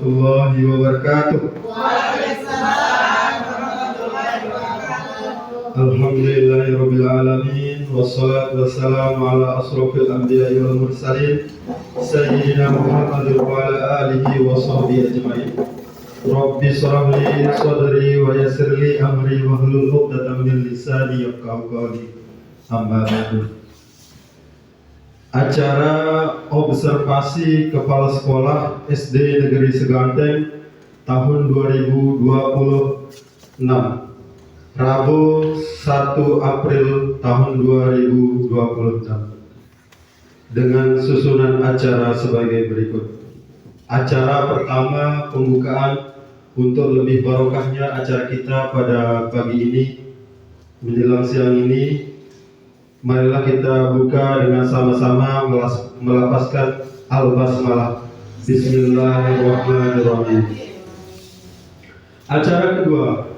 warahmatullahi wabarakatuh. Waalaikumsalam warahmatullahi wabarakatuh. Alhamdulillahirabbil alamin wassalatu wassalamu ala asrofil anbiya'i wal mursalin sayyidina Muhammadin wa ala alihi wa sahbihi ajmain. Rabbi shrah li sadri wa yassir li amri wahlul 'uqdatam min lisani yafqahu qawli. Amma ba'du. Acara observasi kepala sekolah SD Negeri Seganteng tahun 2026 Rabu 1 April tahun 2026 dengan susunan acara sebagai berikut. Acara pertama pembukaan untuk lebih barokahnya acara kita pada pagi ini menjelang siang ini. Marilah kita buka dengan sama-sama melafazkan al-basmalah. Bismillahirrahmanirrahim. Acara kedua,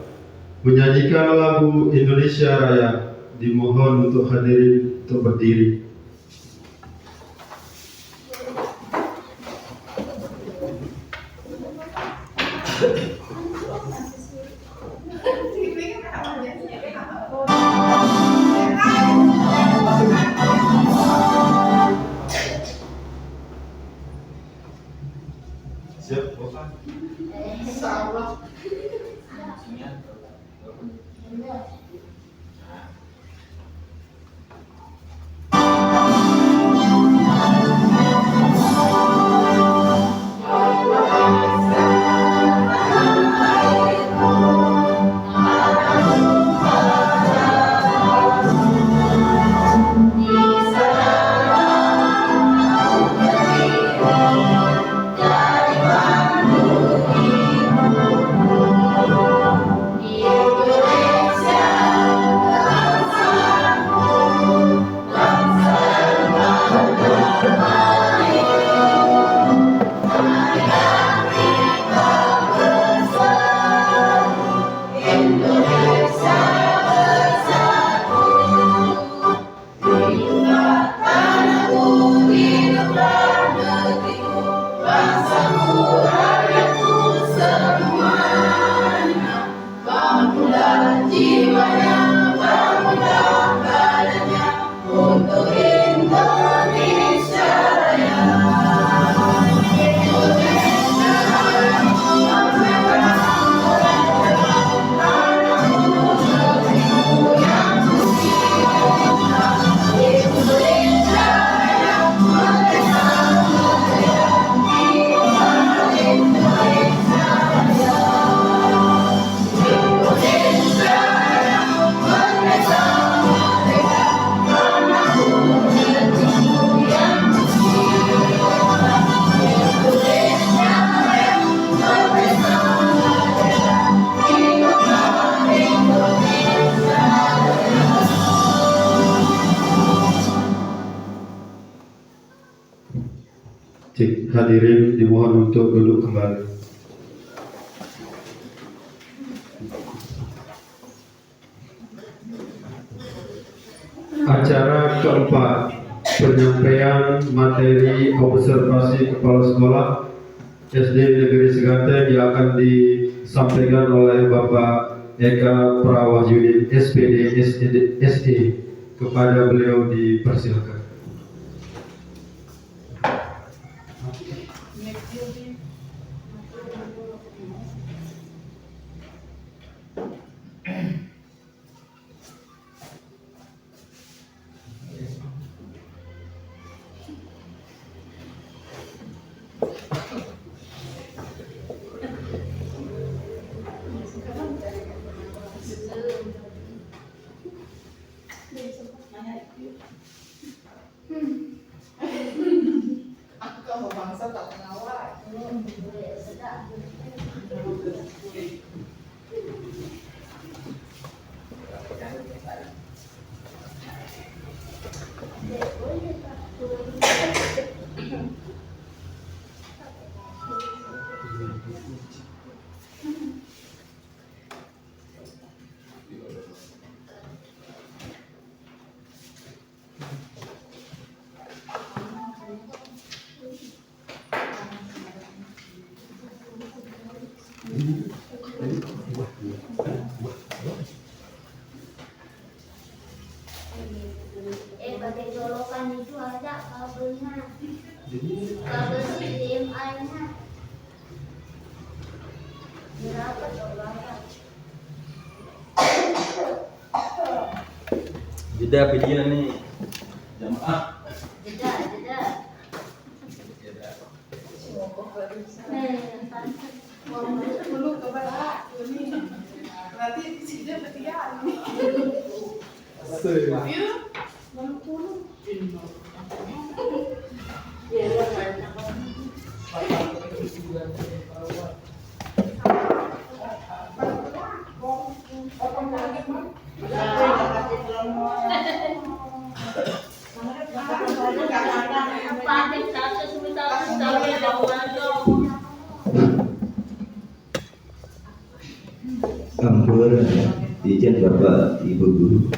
menyanyikan lagu Indonesia Raya. Dimohon untuk hadirin untuk berdiri. Siap, Bapak? Insyaallah. Hadirin dimohon untuk duduk kembali. Acara keempat, penyampaian materi observasi kepala sekolah SD Negeri Seganteng yang akan disampaikan oleh Bapak Eka Prawahyudin SPD SE. Kepada beliau dipersilakan. Aku kalau bangsa tak pengawal. Jeda video nih jamaah. Jeda. Dulu ke bawah, ini. Berarti di sini bertiga ini. Yuk, malu. Ampun, izin Bapak Ibu Guru.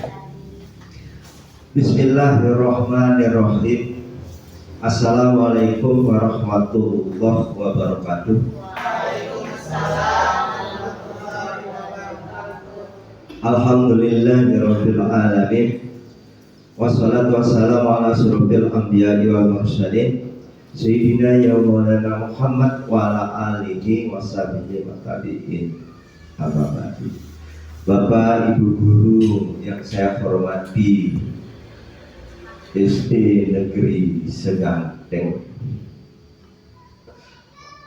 Bismillahirrahmanirrahim. Assalamualaikum warahmatullahi wabarakatuh. Alhamdulillahirabbil alamin. Wassalatu wassalamu ala asyrofil anbiya'i wal mursalin sayyidina ya maulana Muhammad wa ala alihi washabihi wa tabi'in. Bapak Ibu Guru yang saya hormati, SD Negeri Seganteng,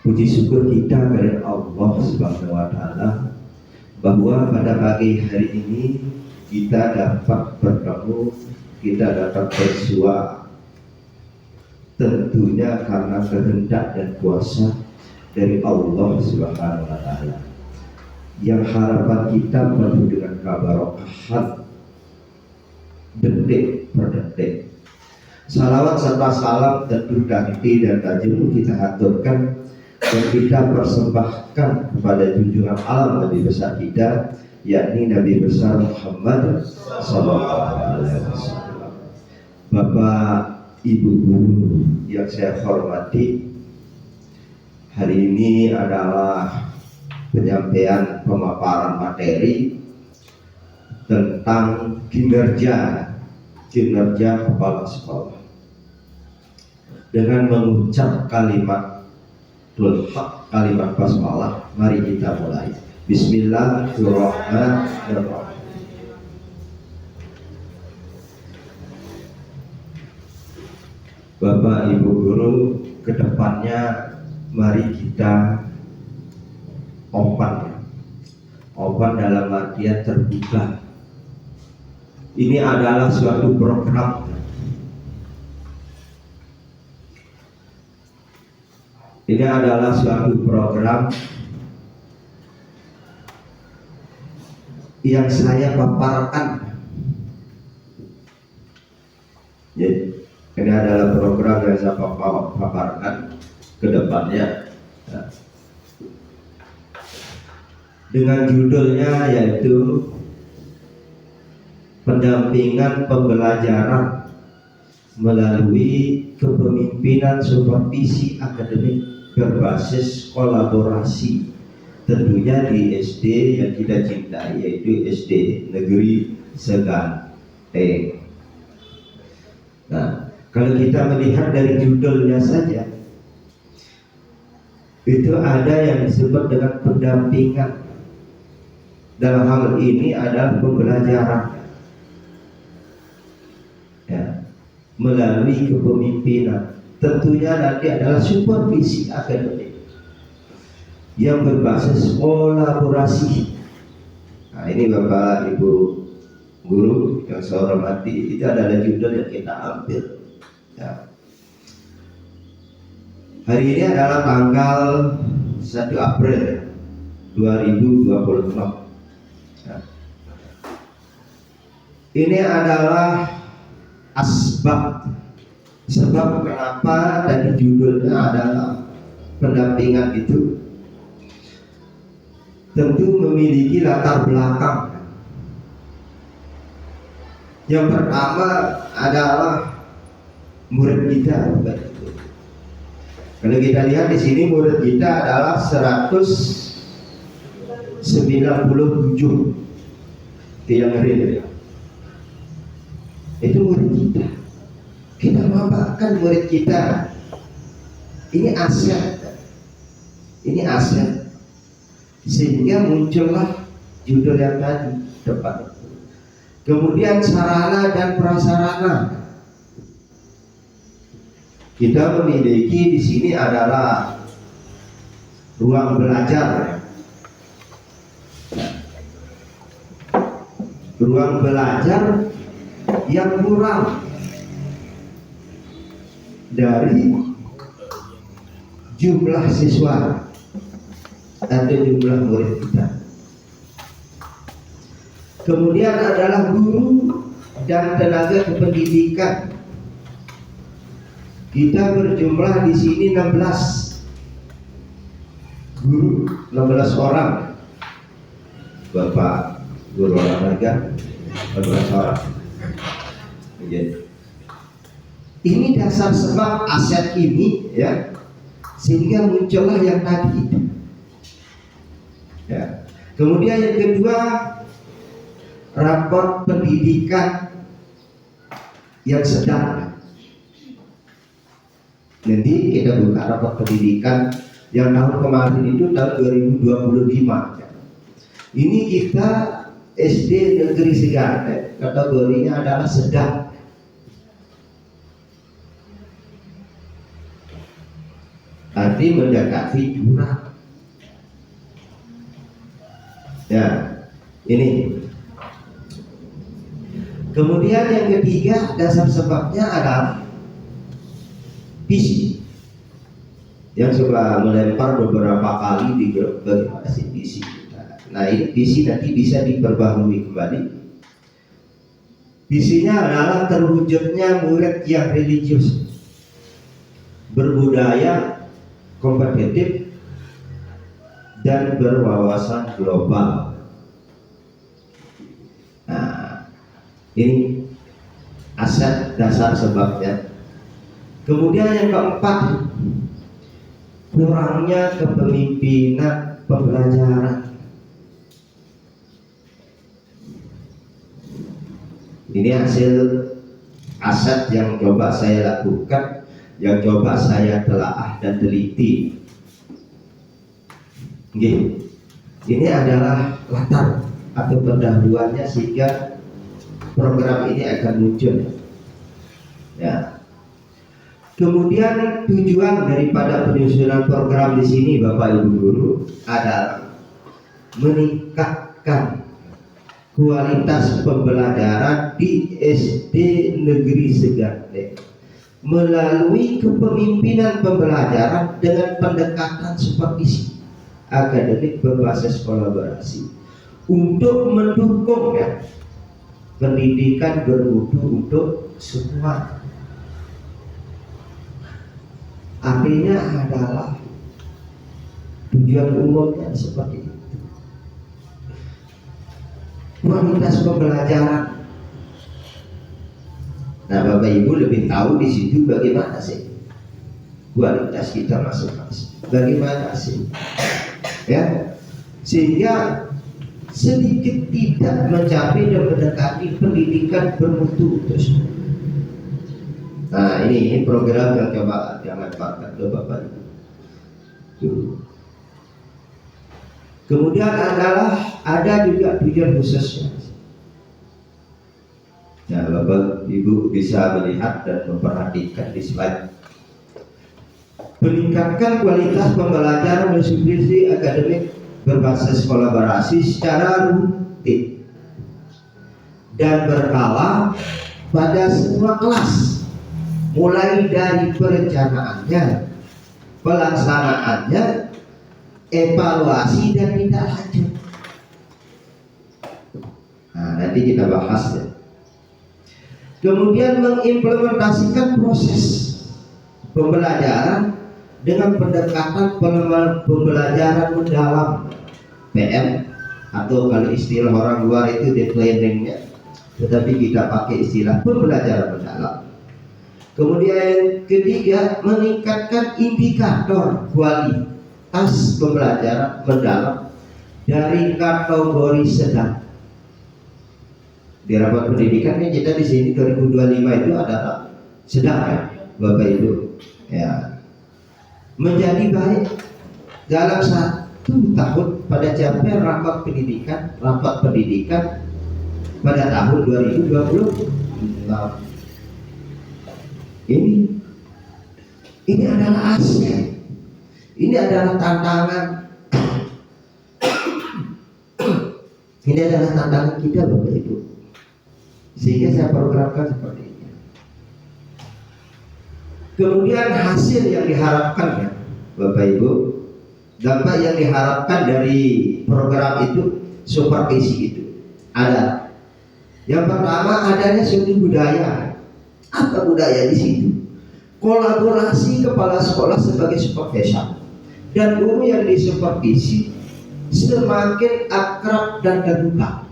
puji syukur kita kepada Allah Subhanahu wa Ta'ala bahwa pada pagi hari ini kita dapat bertemu, kita dapat bersua, tentunya karena kehendak dan kuasa dari Allah Subhanahu wa Ta'ala. Yang harapan kita penuh dengan keberkahan detik per detik. Salawat serta salam tentu ganti dan tajam kita aturkan dan kita persembahkan kepada junjungan alam Nabi besar kita, yakni Nabi besar Muhammad Sallallahu Alaihi Wasallam. Bapak Ibu Guru yang saya hormati, hari ini adalah penyampaian pemaparan materi tentang kinerja kepala sekolah dengan mengucap kalimat kalimat basmalah. Mari kita mulai. Bismillahirrahmanirrahim. Bapak Ibu Guru, kedepannya mari kita open dalam artian terbuka. Ini adalah suatu program yang saya paparkan. Jadi, ini adalah program yang saya paparkan ke depannya. Nah, dengan judulnya yaitu pendampingan pembelajaran melalui kepemimpinan supervisi akademik berbasis kolaborasi, tentunya di SD yang kita cintai, yaitu SD Negeri Seganteng. Nah, kalau kita melihat dari judulnya saja, itu ada yang disebut dengan pendampingan. Dalam hal ini adalah pembelajaran ya, melalui kepemimpinan. Tentunya nanti adalah supervisi akademik yang berbasis kolaborasi. Nah, ini Bapak Ibu Guru yang saya hormati, itu adalah judul yang kita ambil ya. Hari ini adalah tanggal 1 April 2026. Ini adalah sebab kenapa tadi judulnya adalah pendampingan itu tentu memiliki latar belakang. Yang pertama adalah murid kita. Kalau kita lihat di sini murid kita adalah 197 yang real. Itu murid kita. Kita memanfaatkan murid kita. Ini aset. Ini aset. Sehingga muncullah judul yang tadi depan. Kemudian sarana dan prasarana. Kita memiliki di sini adalah ruang belajar. Ruang belajar yang kurang dari jumlah siswa atau jumlah murid kita. Kemudian adalah guru dan tenaga kependidikan. Kita berjumlah di sini 16 guru, 16 orang. Bapak guru olahraga 16 orang. Ini dasar sebab aset ini ya, sehingga muncullah yang tadi ya. Kemudian yang kedua, raport pendidikan yang sedang. Nanti kita buka raport pendidikan yang tahun kemarin itu tahun 2025 ya. Ini kita SD Negeri Seganet, kategorinya adalah sedang. Arti mendekati jurang. Ya, ini. Kemudian yang ketiga, dasar sebabnya adalah visi. Yang sudah melempar beberapa kali di grup bagaimana sih visi. Nah, ini visi nanti bisa diperbaharui kembali. Visinya adalah terwujudnya murid yang religius, berbudaya, kompetitif, dan berwawasan global. Nah, ini aset dasar sebabnya. Kemudian yang keempat, kurangnya kepemimpinan pembelajaran. Ini hasil aset yang coba saya lakukan, yang coba saya telaah dan teliti. Ini adalah latar atau pendahuluannya sehingga program ini akan muncul. Ya. Kemudian tujuan daripada penyusunan program di sini, Bapak Ibu guru, adalah meningkatkan kualitas pembelajaran di SD Negeri Seganet melalui kepemimpinan pembelajaran dengan pendekatan supervisi akademik berbasis kolaborasi untuk mendukung ya, pendidikan bermutu untuk semua. Artinya adalah tujuan umumnya seperti itu. Kualitas pembelajaran. Nah, Bapak Ibu lebih tahu di situ bagaimana sih kualitas kita masing-masing. Bagaimana sih? Ya, sehingga sedikit tidak mencapai dan mendekati pendidikan bermutu terus. Nah, ini program yang coba jangan pakai ke Bapak Ibu. Kemudian adalah ada juga tujuan khususnya. Nah, Bapak Ibu bisa melihat dan memperhatikan di slide. Meningkatkan kualitas pembelajaran diskusi akademik berbasis kolaborasi secara rutin dan berkala pada semua kelas, mulai dari perencanaannya, pelaksanaannya, evaluasi dan tindak lanjut. Nah, nanti kita bahas ya. Kemudian mengimplementasikan proses pembelajaran dengan pendekatan pembelajaran mendalam PM, atau kalau istilah orang luar itu deep learningnya, tetapi kita pakai istilah pembelajaran mendalam. Kemudian ketiga, meningkatkan indikator kualitas pembelajaran mendalam dari kategori sedang. Di rapat pendidikan kita di sini 2025 itu adalah sedang ya Bapak Ibu ya, menjadi baik dalam 1 tahun pada capaian rapat pendidikan pada tahun 2026. Ini adalah aset, ini adalah tantangan, ini adalah tantangan kita Bapak Ibu, sehingga saya programkan seperti ini. Kemudian hasil yang diharapkan ya Bapak Ibu, dampak yang diharapkan dari program itu, supervisi itu ada. Yang pertama adanya suatu budaya. Apa budaya di situ? Kolaborasi kepala sekolah sebagai supervisor dan guru yang disupervisi semakin akrab dan terbuka.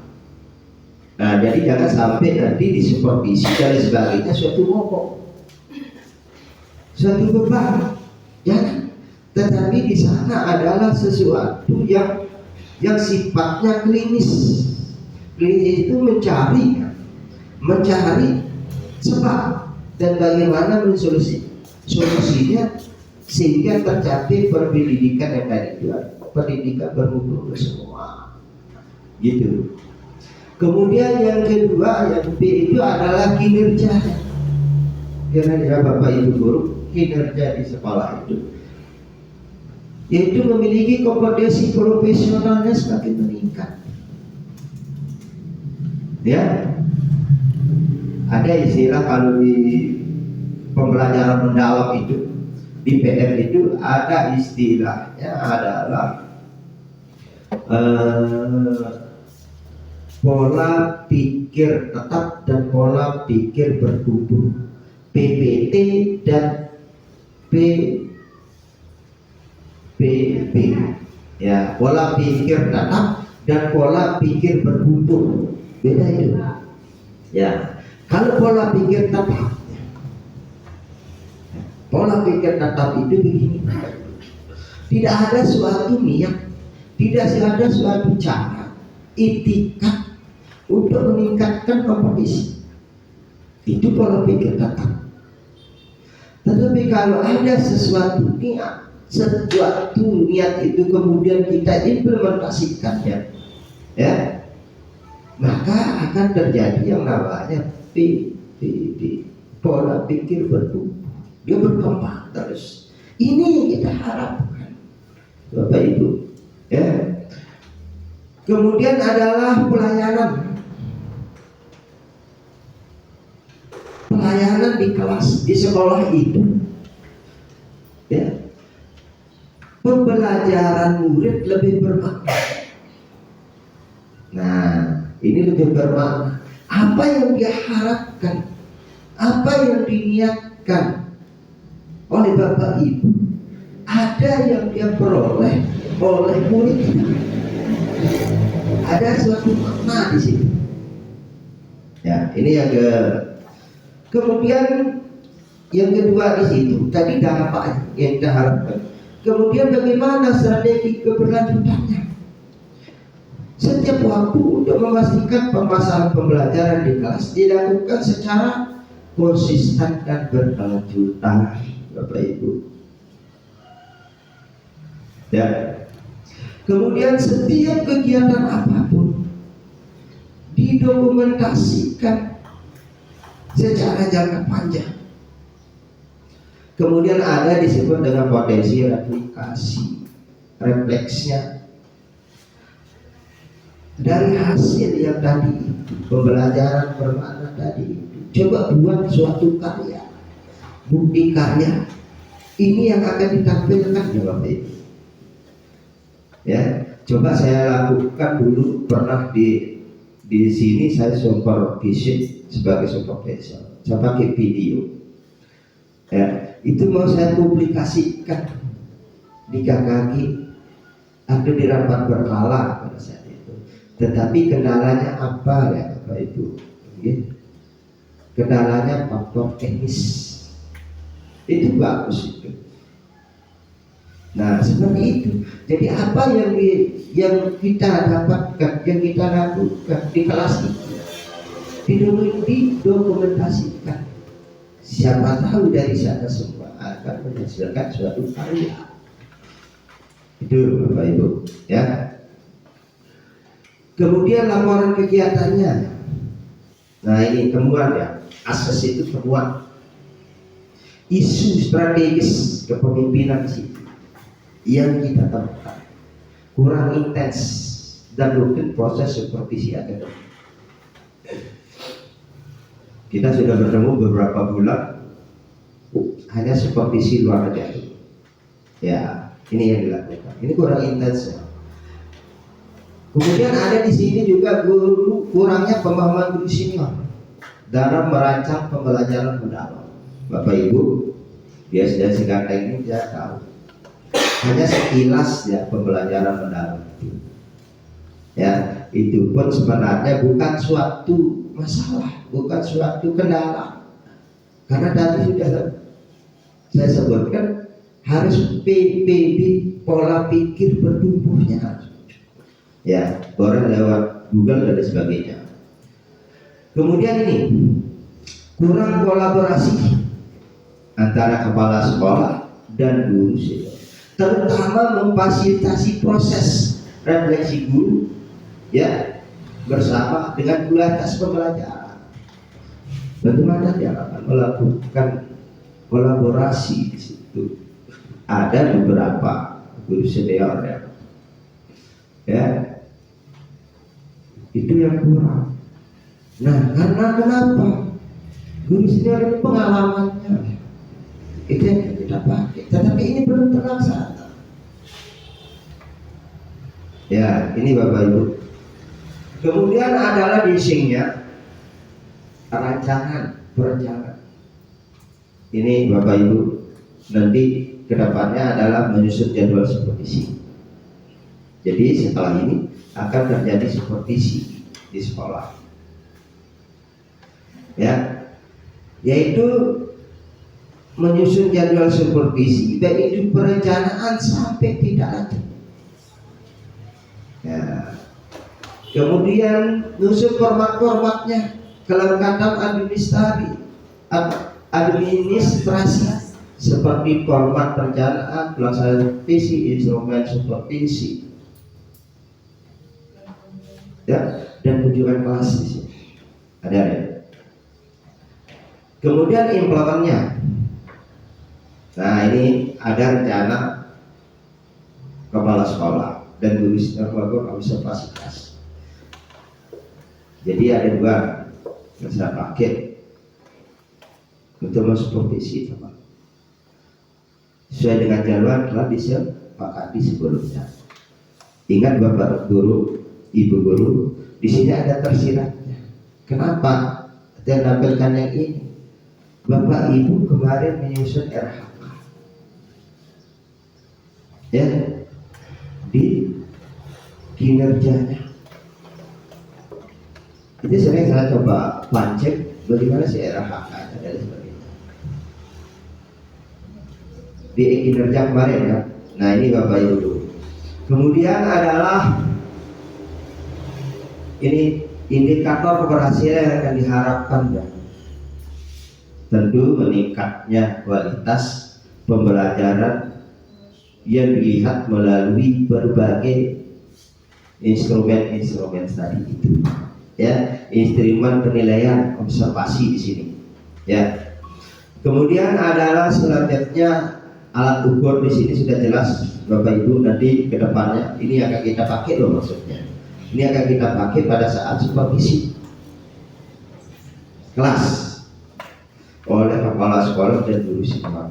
Nah, jadi jangan sampai nanti disupervisi dan sebagainya suatu momok, suatu beban. Jangan. Tetapi di sana adalah sesuatu yang sifatnya klinis. Klinis itu mencari sebab dan bagaimana solusinya sehingga tercapai pendidikan yang tadi itu, pendidikan bermutu semua gitu. Kemudian yang kedua, yang B itu adalah kinerja Bapak Ibu guru, kinerja di sekolah itu yaitu memiliki kompetensi profesionalnya semakin meningkat ya. Ada istilah kalau di pembelajaran mendalam itu, di PM itu ada istilahnya adalah pola pikir tetap dan pola pikir bertumbuh, PPT dan PPB ya, pola pikir tetap dan pola pikir bertumbuh, beda itu ya. Kalau pola pikir tetap itu begini, tidak ada suatu niat, tidak ada suatu cara, itikat untuk meningkatkan kompetisi. Itu pola pikir tetap. Tetapi kalau ada sesuatu niat itu kemudian kita implementasikannya, ya, maka akan terjadi yang namanya pola pikir bertumbuh, dia berkembang terus. Ini yang kita harapkan Bapak Ibu ya. Kemudian adalah pelayanan di kelas, di sekolah itu ya, pembelajaran murid lebih bermakna. Nah, ini lebih bermakna. Apa yang dia harapkan, apa yang diniatkan oleh Bapak Ibu, ada yang dia peroleh oleh muridnya. Ada suatu makna di sini. Ya, ini yang kemudian yang kedua di situ tadi dampak yang kita harapkan. Kemudian bagaimana strategi keberlanjutannya? Setiap waktu untuk memastikan pemasaran pembelajaran di kelas dilakukan secara konsisten dan berkelanjutan, Bapak Ibu. Ya. Kemudian setiap kegiatan apapun didokumentasikan secara jangka panjang. Kemudian ada disebut dengan potensi replikasi, refleksnya. Dari hasil yang tadi pembelajaran bermakna tadi, coba buat suatu karya, bukti karya. Ini yang akan ditampilkan ya Bapak Ibu. Ya, coba saya lakukan dulu, pernah di sini saya supervisi sebagai supervisor. Saya pakai video. Ya, itu mau saya publikasikan di KKG atau di rapat berkala pada saat itu. Tetapi kendalanya apa ya Bapak Ibu? Kendalanya faktor teknis. Itu bagus itu. Nah seperti itu. Jadi apa yang kita dapatkan, yang kita lakukan di kelas itu didokumentasikan Siapa tahu dari sana semua akan menghasilkan suatu karya. Itu Bapak Ibu, ya. Kemudian laporan kegiatannya. Nah ini temuan ya, asas itu temuan. Isu strategis kepemimpinan sih yang kita temukan kurang intens dan rutin proses supervisi akademik. Kita sudah bertemu beberapa bulan hanya supervisi luar negara. Ya, ini yang dilakukan. Ini kurang intens ya. Kemudian ada di sini juga guru kurangnya pemahaman guru senior dalam merancang pembelajaran mendalam. Bapak Ibu, dia sudah sekarang ini dia tahu. Hanya sekilas ya pembelajaran mendalam itu. Ya, itu pun sebenarnya bukan suatu masalah, bukan suatu kendala. Karena tadi sudah saya sebutkan harus PPB, pola pikir bertumbuhnya. Ya, orang lewat Google dan sebagainya. Kemudian ini kurang kolaborasi antara kepala sekolah dan guru senior, terutama memfasilitasi proses refleksi guru ya bersama dengan kualitas pembelajaran. Bagaimana dia akan melakukan kolaborasi di situ? Ada beberapa guru senior ya, itu yang kurang. Nah, karena kenapa? Guru senior ini pengalamannya itu yang kita pakai, tetapi ini belum terlaksana. Ya, ini Bapak Ibu. Kemudian adalah desainnya, perencanaan. Ini Bapak Ibu, nanti kedepannya adalah menyusun jadwal supervisi. Jadi setelah ini akan terjadi supervisi di sekolah. Ya, yaitu menyusun jadwal supervisi, baik itu perencanaan sampai tidak lanjut. Ya. Kemudian menyusun format-formatnya, kelengkapan administrasi seperti format perencanaan, pelaksanaan supervisi, instrumen supervisi, ya, dan kunjungan kelas di sini. Ada ya. Kemudian implementnya. Nah ini ada rencana kepala sekolah dan guru senior melakukan observasi kelas. Jadi ada dua yang saya pakai untuk mensupervisi teman. Sesuai dengan jadwal telah disepakati sebelumnya. Ingat Bapak Guru, Ibu Guru, di sini ada tersiratnya. Kenapa? Saya tampilkan yang ini. Bapak Ibu kemarin menyusun RHK, ya, di kinerjanya. Itu sering saya coba pancek bagaimana sih RHK dan sebagainya di kinerja kemarin kan. Nah ini Bapak Ibu dulu. Kemudian adalah ini indikator keberhasilan yang akan diharapkan ya. Tentu meningkatnya kualitas pembelajaran yang dilihat melalui berbagai instrumen tadi itu, ya, instrumen penilaian observasi di sini, ya. Kemudian adalah selanjutnya alat ukur di sini sudah jelas Bapak Ibu, nanti kedepannya ini akan kita pakai loh, maksudnya ini akan kita pakai pada saat supervisi kelas oleh kepala sekolah dan guru senior.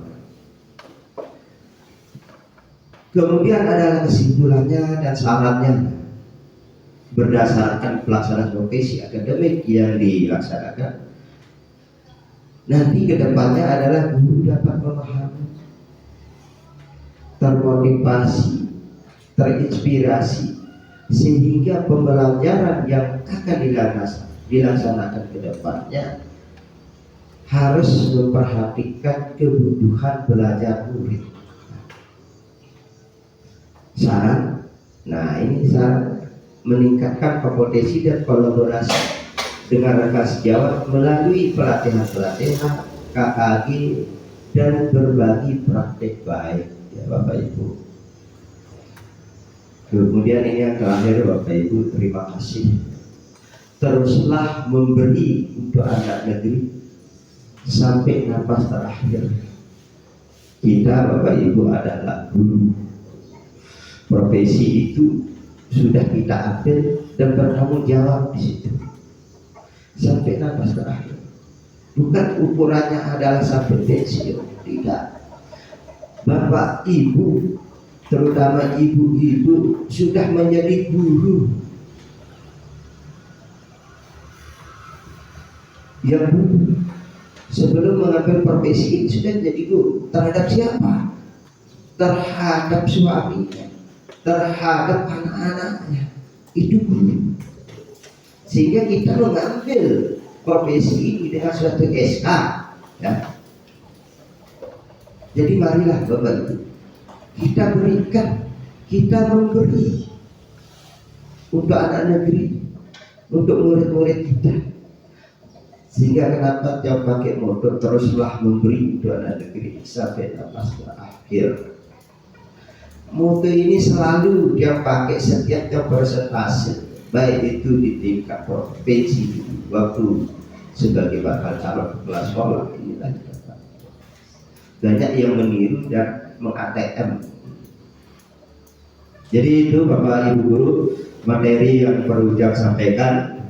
Kemudian adalah kesimpulannya dan syaratnya berdasarkan pelaksanaan profesi akademik yang dilaksanakan. Nanti kedepannya adalah guru dapat memahami, termotivasi, terinspirasi, sehingga pembelajaran yang akan dilaksanakan kedepannya harus memperhatikan kebutuhan belajar murid. Syarat, nah ini syarat meningkatkan kompetensi dan kolaborasi dengan rekan sejawat melalui pelatihan-pelatihan KKG, dan berbagi praktek baik, ya Bapak Ibu. Kemudian ini yang terakhir Bapak Ibu, terima kasih. Teruslah memberi untuk anak negeri sampai nafas terakhir. Kita Bapak Ibu adalah guru. Profesi itu sudah kita ambil dan bertanggung jawab di situ sampai nafas terakhir. Bukan ukurannya adalah sampai pensiun, tidak. Bapak Ibu, terutama ibu-ibu, sudah menjadi guru. Yang dulu sebelum mengambil profesi ini sudah jadi guru. Terhadap siapa? Terhadap suaminya, terhadap anak-anaknya. Itu guru. Sehingga kita mengambil profesi ini dengan suatu SK, ya. Jadi marilah Bapak Ibu, kita berikan, kita memberi untuk anak negeri, untuk murid-murid kita. Sehingga kenapa tiap pakai motor teruslah memberi untuk anak negeri sampai nafas terakhir. Moto ini selalu dia pakai setiap dia presentasi, baik itu di tingkat provinsi, waktu sebagai bakal calon kepala sekolah ini tadi. Banyak yang meniru dan meng-ATM. Jadi itu Bapak Ibu Guru, materi yang perlu saya sampaikan.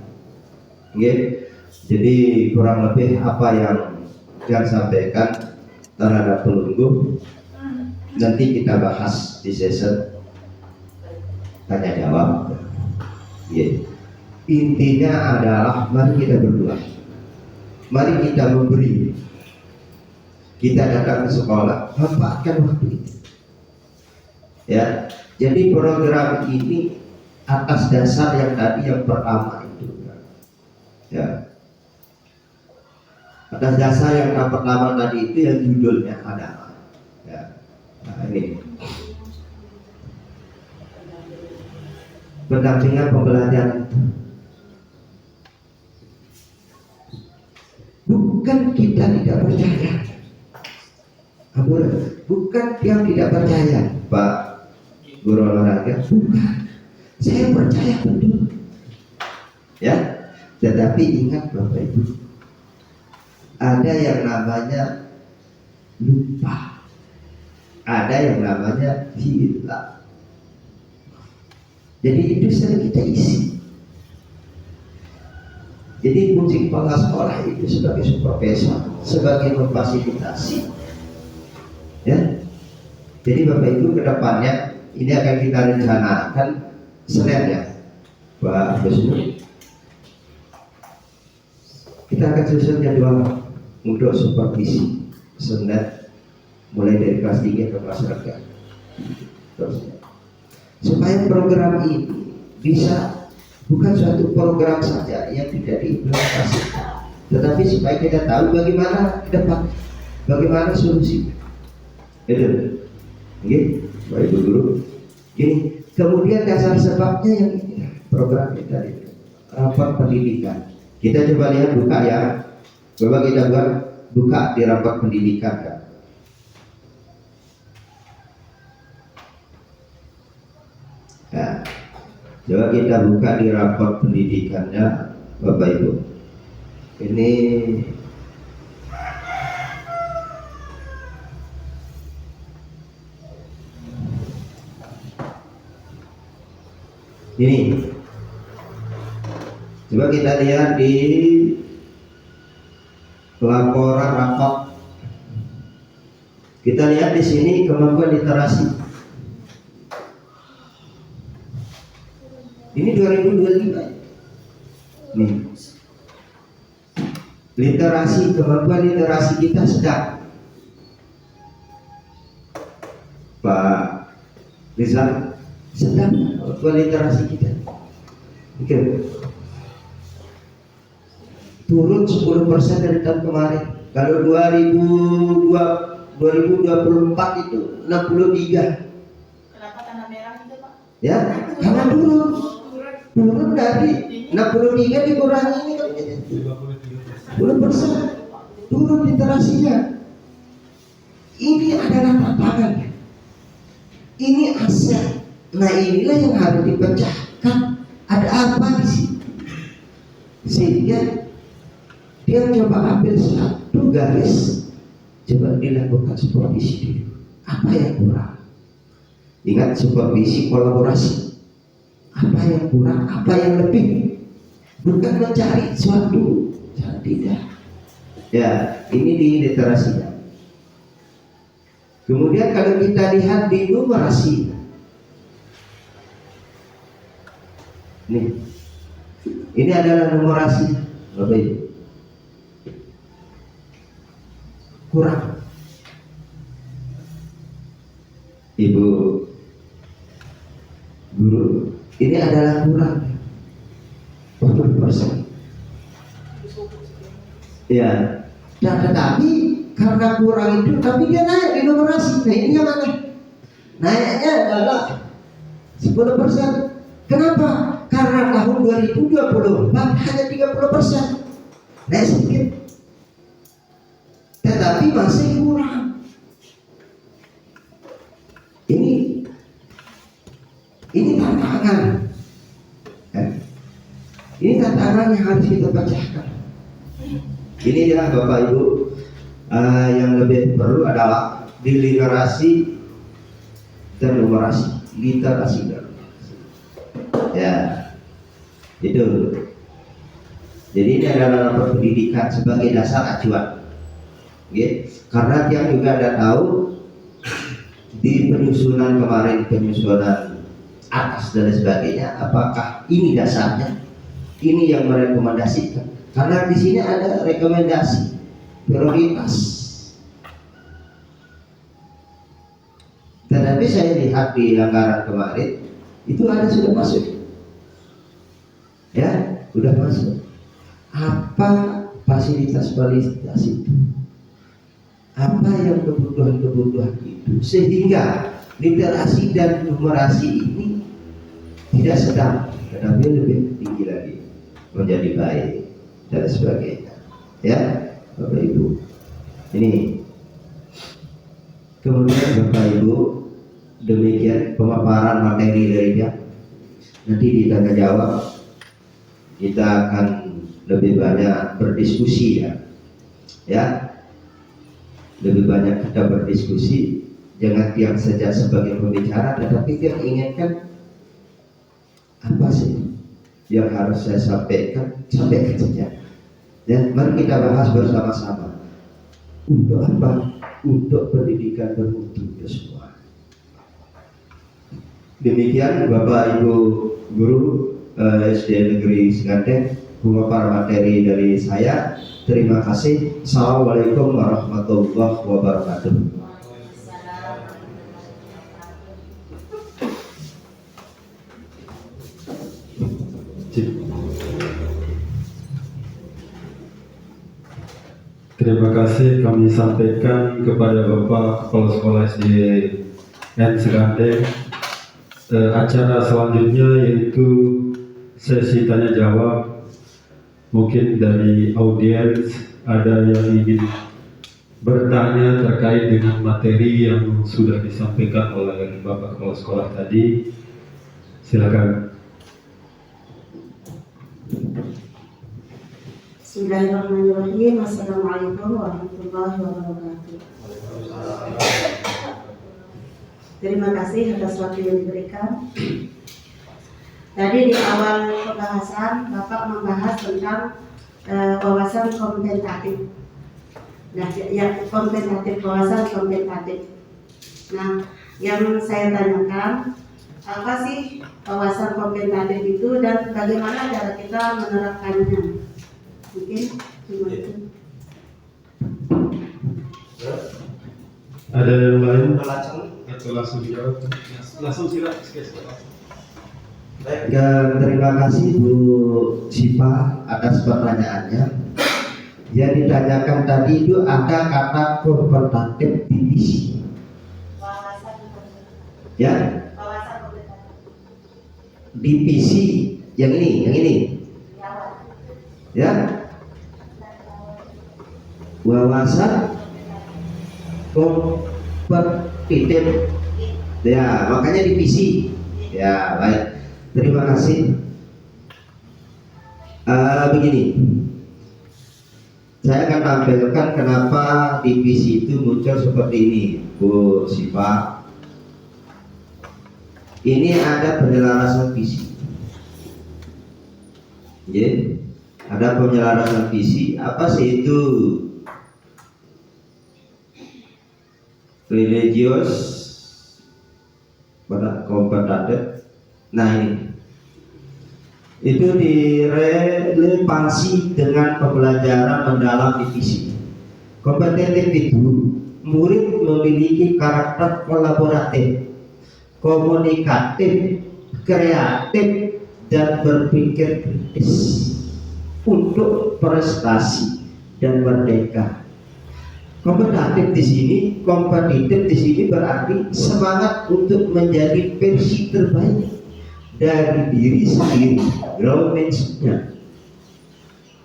Okay. Jadi kurang lebih apa yang saya sampaikan terhadap penunggu nanti kita bahas di sesi tanya jawab. Yeah. Intinya adalah mari kita berdoa, mari kita memberi. Kita datang ke sekolah, manfaatkan waktu itu. Ya, jadi program ini atas dasar yang tadi yang pertama itu. Ya, atas dasar yang pertama tadi itu yang judulnya adalah. Ya, nah ini pendampingan pembelajaran. Bukan kita tidak percaya. Bukan yang tidak percaya Pak Guru olahraga, bukan. Saya percaya betul. Ya, tetapi ingat Bapak Ibu, ada yang namanya lupa, ada yang namanya hilang. Jadi itu sering kita isi. Jadi fungsi kepala sekolah itu sebagai supervisor, sebagai memfasilitasi. Ya, jadi Bapak Ibu kedepannya ini akan kita rencanakan Senin ya, Pak Gusmu. Kita akan susun jadwal untuk supervisi Senin, mulai dari kelas 3 ke kelas 3. Terus, supaya program ini bisa bukan suatu program saja yang tidak diimplementasikan, tetapi supaya kita tahu bagaimana ke depan, bagaimana solusinya. Itu, oke, Bapak Ibu Guru. Ini kemudian dasar sebabnya yang ini program kita itu rapat pendidikan. Kita coba lihat buka ya, coba kita buka di rapat pendidikan kan. Nah, coba kita buka di rapat pendidikannya Bapak Ibu. Ini coba kita lihat di laporan rapat. Kita lihat di sini kemampuan literasi. Ini 2025. Nih. Literasi, kemampuan literasi kita sedang. Pak Rizal, sedang kemampuan literasi kita. Oke. Turun 10% dari tahun kemarin. Kalau 2024 itu 63. Kenapa tanda merah itu Pak? Ya, karena turun dari 63 dikurangi ini kan 10%. turun literasinya. Ini adalah tantangan. Ini aset. Nah inilah yang harus dipecahkan. Ada apa di sini? Sehingga dia coba ambil satu garis, coba dilakukan supervisi dulu. Apa yang kurang? Ingat supervisi kolaborasi. Apa yang kurang? Apa yang lebih? Bukan mencari suatu, tidak. Ya, ini di literasinya. Kemudian kalau kita lihat di numerasi, nih, ini adalah numerasi, Bapak Ibu. Kurang. Ibu guru, ini adalah kurang 40%. Ya, dan tetapi karena kurang itu, tapi dia naik di numerasi. Nah ini yang mana? Naiknya adalah 10%. Kenapa? Karena tahun 2024 hanya 30%. Naik sedikit, tetapi masih kurang. Ini tantangan. Ini tantangan yang harus kita pecahkan. Ini ya Bapak Ibu, yang lebih perlu adalah di literasi dan numerasi, literasi dan numerasi. Ya, itu. Jadi ini adalah pendidikan sebagai dasar acuan. Okay. Karena dia juga ada tahu di penyusunan kemarin, penyusunan atas dan sebagainya, apakah ini dasarnya, ini yang merekomendasikan. Karena di sini ada rekomendasi prioritas. Tetapi saya lihat di anggaran kemarin itu ada sudah masuk, ya, sudah masuk. Apa fasilitas itu? Apa yang kebutuhan itu, sehingga literasi dan numerasi ini tidak sedang, tetapi lebih tinggi lagi, menjadi baik dan sebagainya. Ya, Bapak Ibu. Ini kemudian Bapak Ibu, demikian pemaparan materi dari dia. Nanti di tanya jawab kita akan lebih banyak berdiskusi, ya. Lebih banyak kita berdiskusi, jangan diam saja sebagai pembicara, tetapi dia inginkan apa sih yang harus saya sampaikan saja. Ya, mari kita bahas bersama-sama. Untuk apa? Untuk pendidikan bermutu semua. Demikian Bapak Ibu guru SD Negeri Singanteng, pemaparan materi dari saya. Terima kasih. Assalamualaikum warahmatullahi wabarakatuh. Terima kasih kami sampaikan kepada Bapak Kepala Sekolah SD N Singanteng. Acara selanjutnya yaitu sesi tanya jawab. Mungkin dari audiens ada yang ingin bertanya terkait dengan materi yang sudah disampaikan oleh Bapak Kepala Sekolah tadi. Silakan. Bismillahirrahmanirrahim. Assalamualaikum warahmatullahi wabarakatuh. Terima kasih atas waktu yang diberikan. Tadi di awal pembahasan Bapak membahas tentang wawasan kompetitif. Nah, yang kompetitif, wawasan kompetitif. Nah, yang saya tanyakan, apa sih wawasan kompetitif itu dan bagaimana cara kita menerapkannya? Mungkin gimana? Ada yang lain? Atau langsung dijawab? Langsung silakan. Baik, terima kasih Bu Sipa atas pertanyaannya. Yang ditanyakan tadi itu ada kata kompetitif divisi. Ya, divisi yang ini. Ya, wawasan kompetitif. Ya, makanya divisi. Ya, baik. Terima kasih. Begini, saya akan tampilkan kenapa divisi itu muncul seperti ini, Bu Siva. Ini ada penyelarasan visi. Ya, ada penyelarasan visi. Apa sih itu? Religious pada kompetitif. Nah, ini itu direlevansi dengan pembelajaran mendalam divisi. Kompetitif itu murid memiliki karakter kolaboratif, komunikatif, kreatif, dan berpikir kritis untuk prestasi dan merdeka. Kompetitif di sini berarti semangat untuk menjadi versi terbaik dari diri sendiri. Romansnya,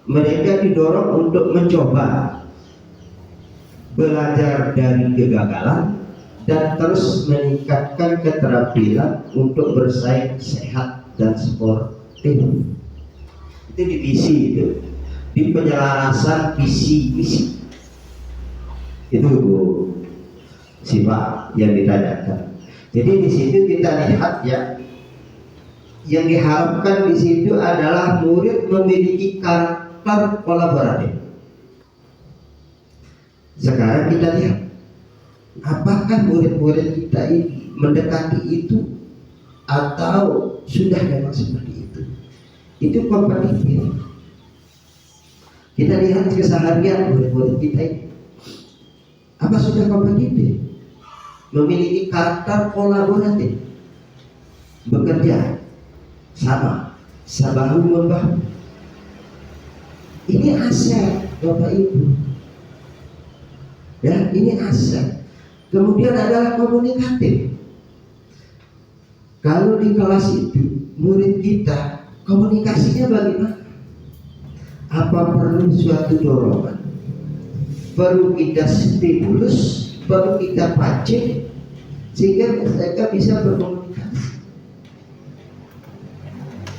mereka didorong untuk mencoba, belajar dari kegagalan, dan terus meningkatkan keterampilan untuk bersaing sehat dan sportif. Itu divisi, itu di penyelarasan visi misi. Itu Bu Siva yang ditanyakan. Jadi di situ kita lihat ya, yang diharapkan di situ adalah murid memiliki karakter kolaboratif. Sekarang kita lihat, apakah murid-murid kita ini mendekati itu atau sudah memang seperti itu? Itu kompetitif. Kita lihat keseharian murid-murid kita ini, apa sudah kompetitif? Memiliki karakter kolaboratif, bekerja sama, sabahu membahu. Ini aset Bapak Ibu. Ya, ini aset. Kemudian adalah komunikatif. Kalau di kelas itu murid kita komunikasinya bagaimana? Apa perlu suatu dorongan? Perlu kita stimulus, perlu kita pancing sehingga mereka bisa berkomunikasi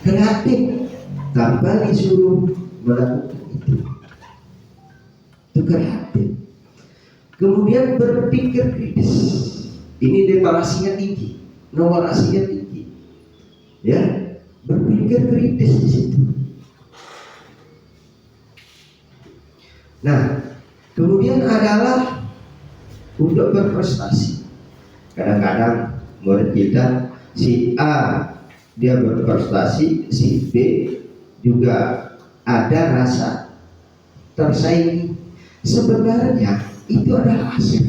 kreatif tanpa disuruh melakukan itu kreatif. Kemudian berpikir kritis, ini deparasinya tinggi, nomorasinya tinggi, ya, berpikir kritis di situ. Nah, kemudian adalah untuk berprestasi. Kadang-kadang murid kita si A dia berprestasi, si B juga ada rasa tersaingi. Sebenarnya itu adalah aset.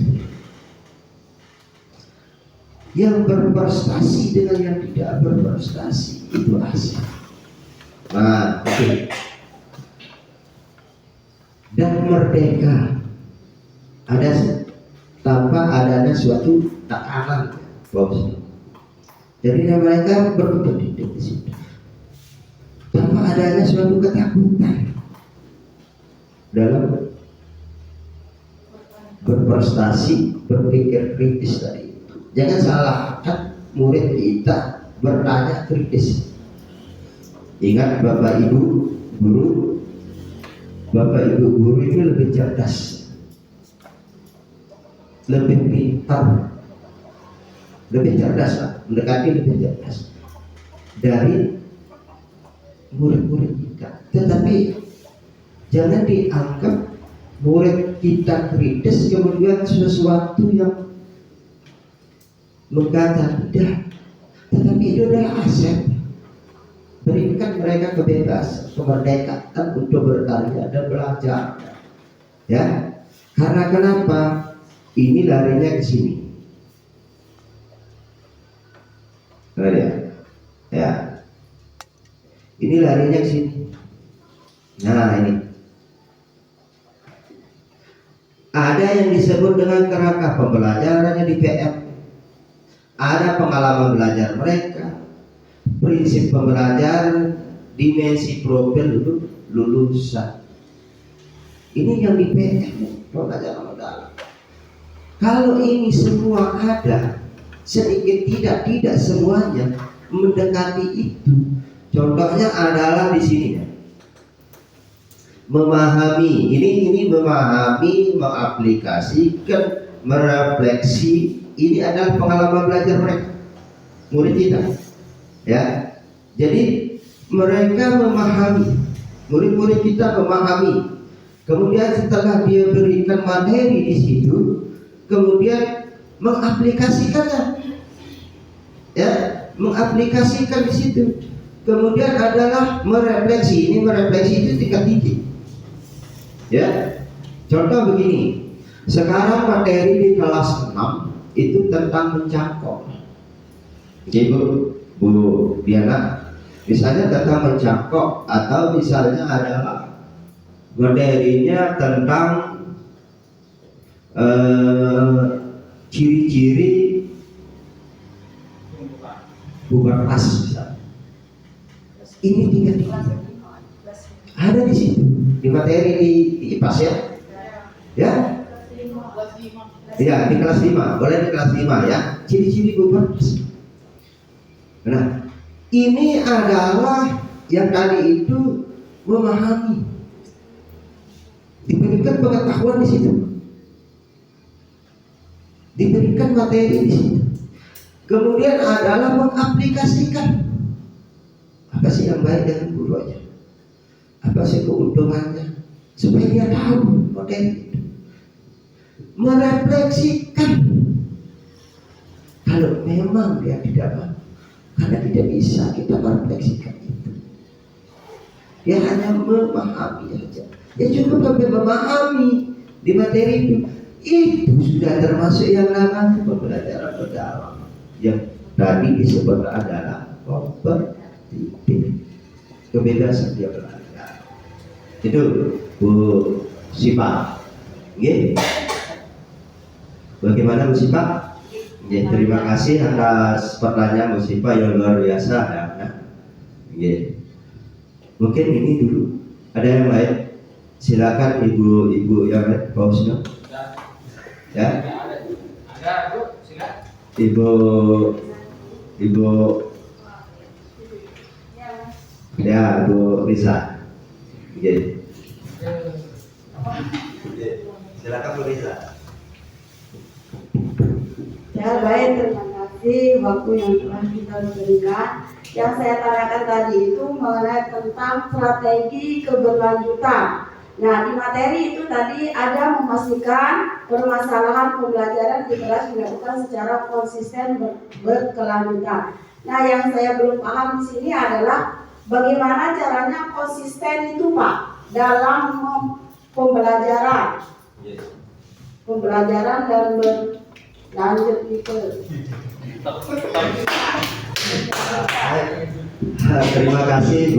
Yang berprestasi dengan yang tidak berprestasi itu aset. Nah, oke. Dan merdeka ada tanpa adanya suatu tekanan, bos. Jadi mereka berkompetitif di situ tanpa adanya suatu ketakutan dalam berprestasi, berpikir kritis tadi itu. Jangan salahkan murid kita bertanya kritis. Ingat Bapak Ibu guru, Bapak Ibu guru itu lebih cerdas, lebih pintar, lebih cerdas lah, mendekati lebih cerdas dari murid-murid kita. Tetapi jangan dianggap murid kita kritis kemudian sesuatu yang mengganjal, tidak. Tetapi itu adalah aset. Berikan mereka kebebasan, kemerdekaan untuk berkarya dan belajar. Ya, karena kenapa? Ini larinya ke sini. Ya, ini larinya ke sini. Nah, ini ada yang disebut dengan kerangka pembelajarannya di PM. Ada pengalaman belajar mereka, prinsip pembelajaran, dimensi profil lulusan. Ini yang di PM, pembelajaran modal. Kalau ini semua ada, sedikit tidak semuanya mendekati itu. Contohnya adalah di sini ya. Memahami, ini memahami, mengaplikasikan, merefleksi. Ini adalah pengalaman belajar mereka, murid kita, ya. Jadi mereka memahami, murid-murid kita memahami. Kemudian setelah dia berikan materi di situ, kemudian mengaplikasikannya, ya, mengaplikasikan di situ. Kemudian adalah merefleksi. Ini merefleksi itu tingkat tinggi, ya. Contoh begini, sekarang materi di kelas 6 itu tentang mencangkok. Ibu Diana, misalnya tentang mencangkok, atau misalnya adalah materinya tentang ciri-ciri bukan pas misalnya. Ini tingkat ada di situ di materi di IPAS ya, ya. Ya, di kelas 5, boleh di kelas 5 ya. Ciri-ciri bukan pas. Nah, ini adalah yang tadi itu memahami, diberikan pengetahuan di situ, diberikan materi di situ. Kemudian adalah mengaplikasikan apa sih yang baik dengan gurunya, apa sih keuntungannya, supaya dia tahu materi itu. Merefleksikan kalau memang dia tidak mampu, karena tidak bisa kita merefleksikan itu. Dia hanya memahami saja. Ya cukup sampai memahami di materi itu sudah termasuk yang namanya pembelajaran mendalam. Yang tadi disebut adalah kompetitif, kebebasan dia belajar. Itu Bu Sipa. Oke. Bagaimana Bu Sipa? Ya, terima kasih atas pertanyaan Bu Sipa yang luar biasa ya. Ya. Mungkin ini dulu. Ada yang lain? Silakan ibu yang lain, Pak Usno. Ya. Ada Bu, silakan. Ibu ya, Bu Risa. Oke. Silakan Bu Risa. Ya baik, terima kasih waktu yang telah kita berikan. Yang saya tanyakan tadi itu mengenai tentang strategi keberlanjutan. Nah, di materi itu tadi ada memastikan permasalahan pembelajaran di kelas dilakukan secara konsisten berkelanjutan. Nah, yang saya belum paham di sini adalah bagaimana caranya konsisten itu Pak dalam pembelajaran dan berlanjut itu. Terima kasih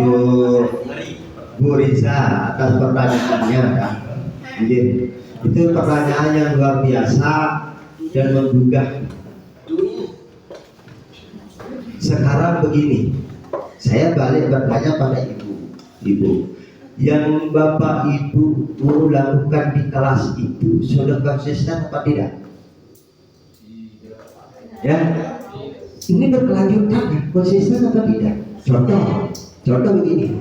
Bu Riza atas pertanyaannya ya. Itu pertanyaan yang luar biasa dan menggugah. Sekarang begini, saya balik bertanya pada ibu, yang Bapak Ibu guru lakukan di kelas itu sudah konsisten apa tidak? Ya, ini berkelanjutan, konsisten apa tidak? Contoh begini,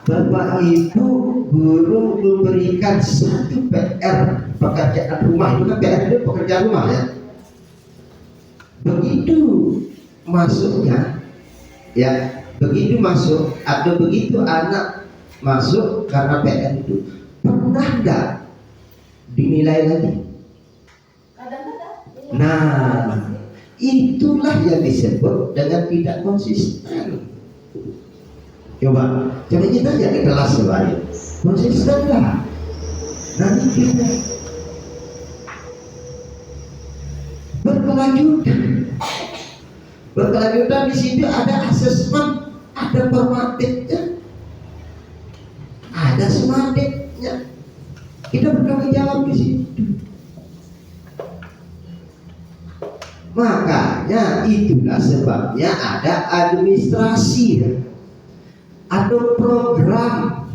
Bapak Ibu guru memberikan satu PR pekerjaan rumah, itu kan PR itu pekerjaan rumah ya. Begitu masuknya, ya begitu masuk atau begitu anak masuk karena PR itu, pernah enggak dinilai lagi? Nah, itulah yang disebut dengan tidak konsisten. Coba kita jadi kelas lain, konsisten lah. Nanti kita berkelanjutan di situ ada asesmen, ada formatifnya, ada sematiknya. Kita bertanggung jawab di situ. Makanya itulah sebabnya ada administrasi atau program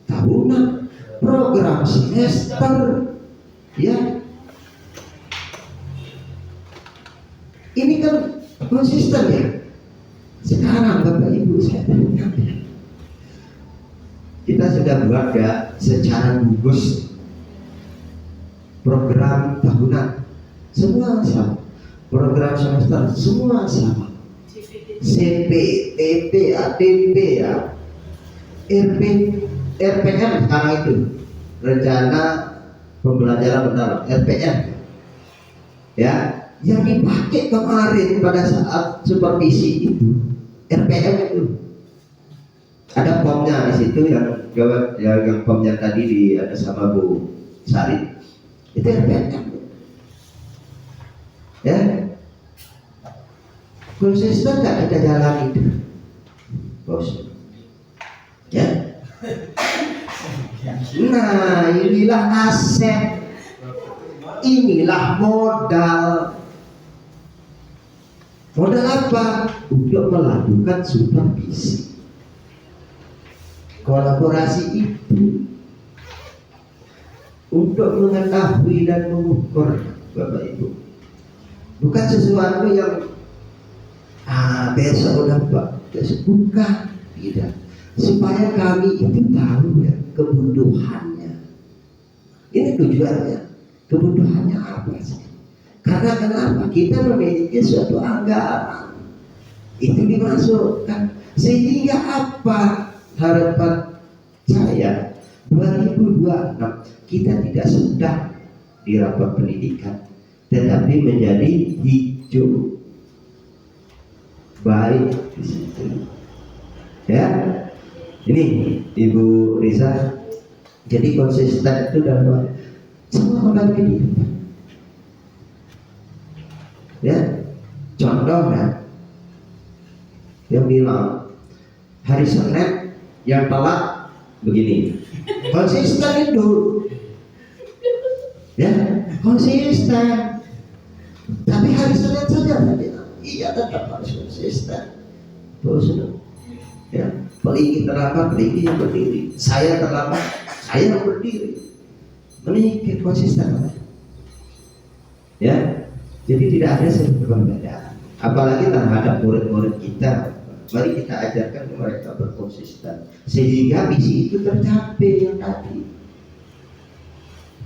tahunan program semester, ya. Ini kan konsisten ya. Sekarang Bapak Ibu saya tanya, kita sudah buat ya secara gugus program tahunan, semua sama. Program semester semua sama. CP, TP, ATP ya, RPM sekarang itu rencana pembelajaran mendalam, RPM ya, yang dipakai kemarin pada saat supervisi itu RPM itu ada formnya di situ yang formnya tadi di ada sama Bu Sari itu RPM ya. Konsisten nggak kita jalan itu, bos ya. Nah, inilah aset, inilah modal. Modal apa? Untuk melakukan supervisi. Kolaborasi itu untuk mengetahui dan mengukur, Bapak Ibu. Bukan sesuatu yang besok udah Pak, bukan, tidak. Supaya kami itu tahu ya kebutuhannya. Ini tujuannya. Kebutuhannya apa sih? Karena kenapa? Kita memiliki suatu anggaran itu dimasukkan sehingga apa harapan saya 2026 kita tidak sedang di rapat pendidikan, tetapi menjadi hijau baik di situ. Ya, ini Ibu Riza, jadi konsisten itu dalam semua membantu kehidupan. Ya, contohnya yang bilang hari Senin yang telat begini, konsisten itu, ya konsisten. Tapi hari Senin saja bilang, iya tetap harus konsisten. Terus ya, peligi terlambat, peligi yang berdiri. Saya terlambat, saya yang berdiri. Ini konsisten, ya. Jadi tidak ada satu perbedaan, apalagi terhadap murid-murid kita. Mari kita ajarkan mereka berkonsisten sehingga visi itu tercapai yang tadi.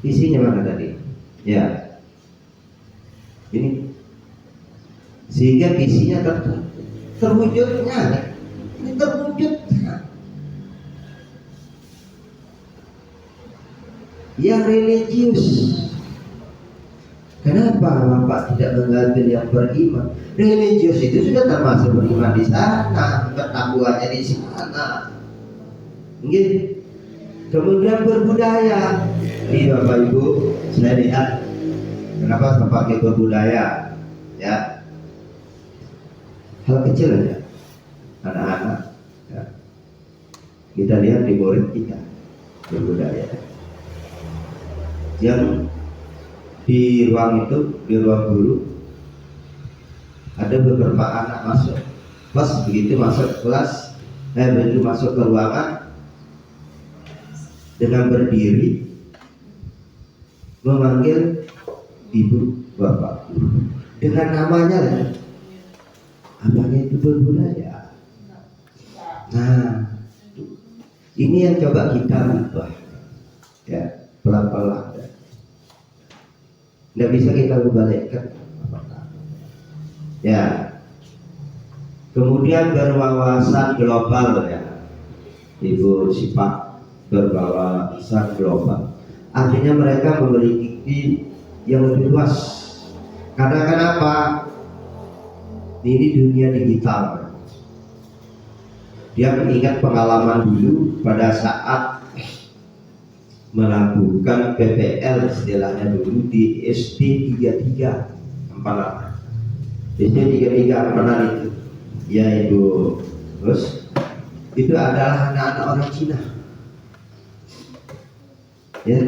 Visinya mana tadi? Ya, ini sehingga visinya terwujudnya. Ini terwujudnya. Yang religius. Kenapa Bapak tidak mengambil yang beriman? Religius itu sudah termasuk beriman di sana, ketakuannya di sana. Mungkin kemudian berbudaya. Ini Bapak Ibu, saya lihat kenapa pakai berbudaya, ya. Hal kecil aja, anak-anak. Ya. Kita lihat di murid kita berbudaya. Yang di ruang itu, di ruang guru ada beberapa anak masuk. Pas begitu masuk kelas, begitu masuk ke ruangan dengan berdiri memanggil ibu bapak dengan namanya lah. Apakah itu berbudaya? Nah, ini yang coba kita ubah, ya, pelan-pelan. Tidak bisa kita membalikkan. Ya. Kemudian berwawasan global, ya. Ibu Sipak berwawasan global. Artinya mereka memiliki yang lebih luas. Karena kenapa? Ini dunia digital. Dia mengingat pengalaman dulu pada saat melakukan PPL istilahnya dulu di SD 33 Ampanan. SD 33 Ampanan itu, ya Ibu, terus itu adalah anak-anak orang Cina, ya,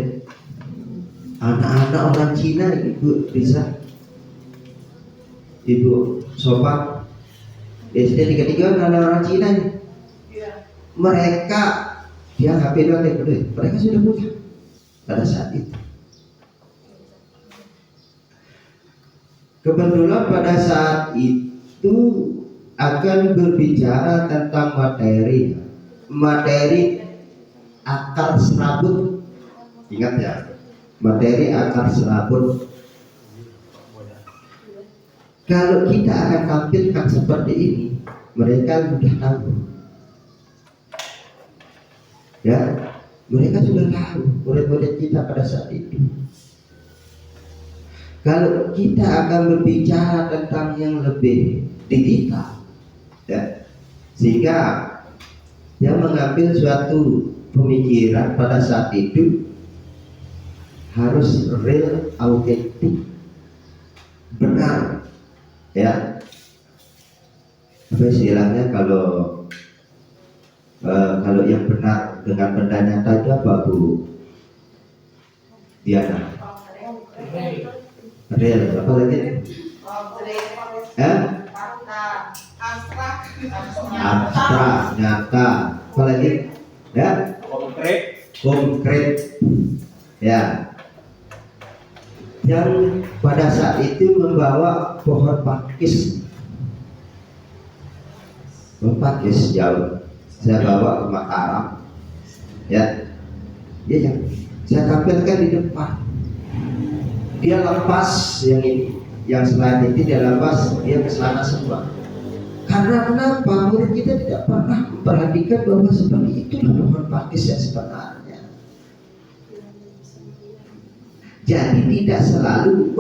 anak-anak orang Cina. Ibu bisa, Ibu Sopan, SD 33 anak orang Cina. Mereka dia HP mereka sudah punya pada saat itu. Kebetulan pada saat itu akan berbicara tentang materi akar serabut. Ingat ya, materi akar serabut. Kalau kita akan tampilkan seperti ini, mereka sudah tahu. Ya, mereka sudah tahu murid-murid kita pada saat itu. Kalau kita akan berbicara tentang yang lebih digital, ya, sehingga dia mengambil suatu pemikiran pada saat itu harus real, autentik, benar, ya. Apa istilahnya kalau yang benar dengan benda nyata itu apa, Bu Diana? Real, apa lagi? Abstrak, nyata, apa lagi? Ya, konkret, ya. Yang pada saat itu membawa pohon pakis jauh. Saya bawa ke Mataram, ya. Yang saya tampilkan di depan. Dia lepas yang ini, yang selain itu dia lepas, dia ke sana semua. Karena kenapa? Murid kita tidak pernah memperhatikan bahwa seperti itulah pohon pakis yang sebenarnya. Jadi tidak selalu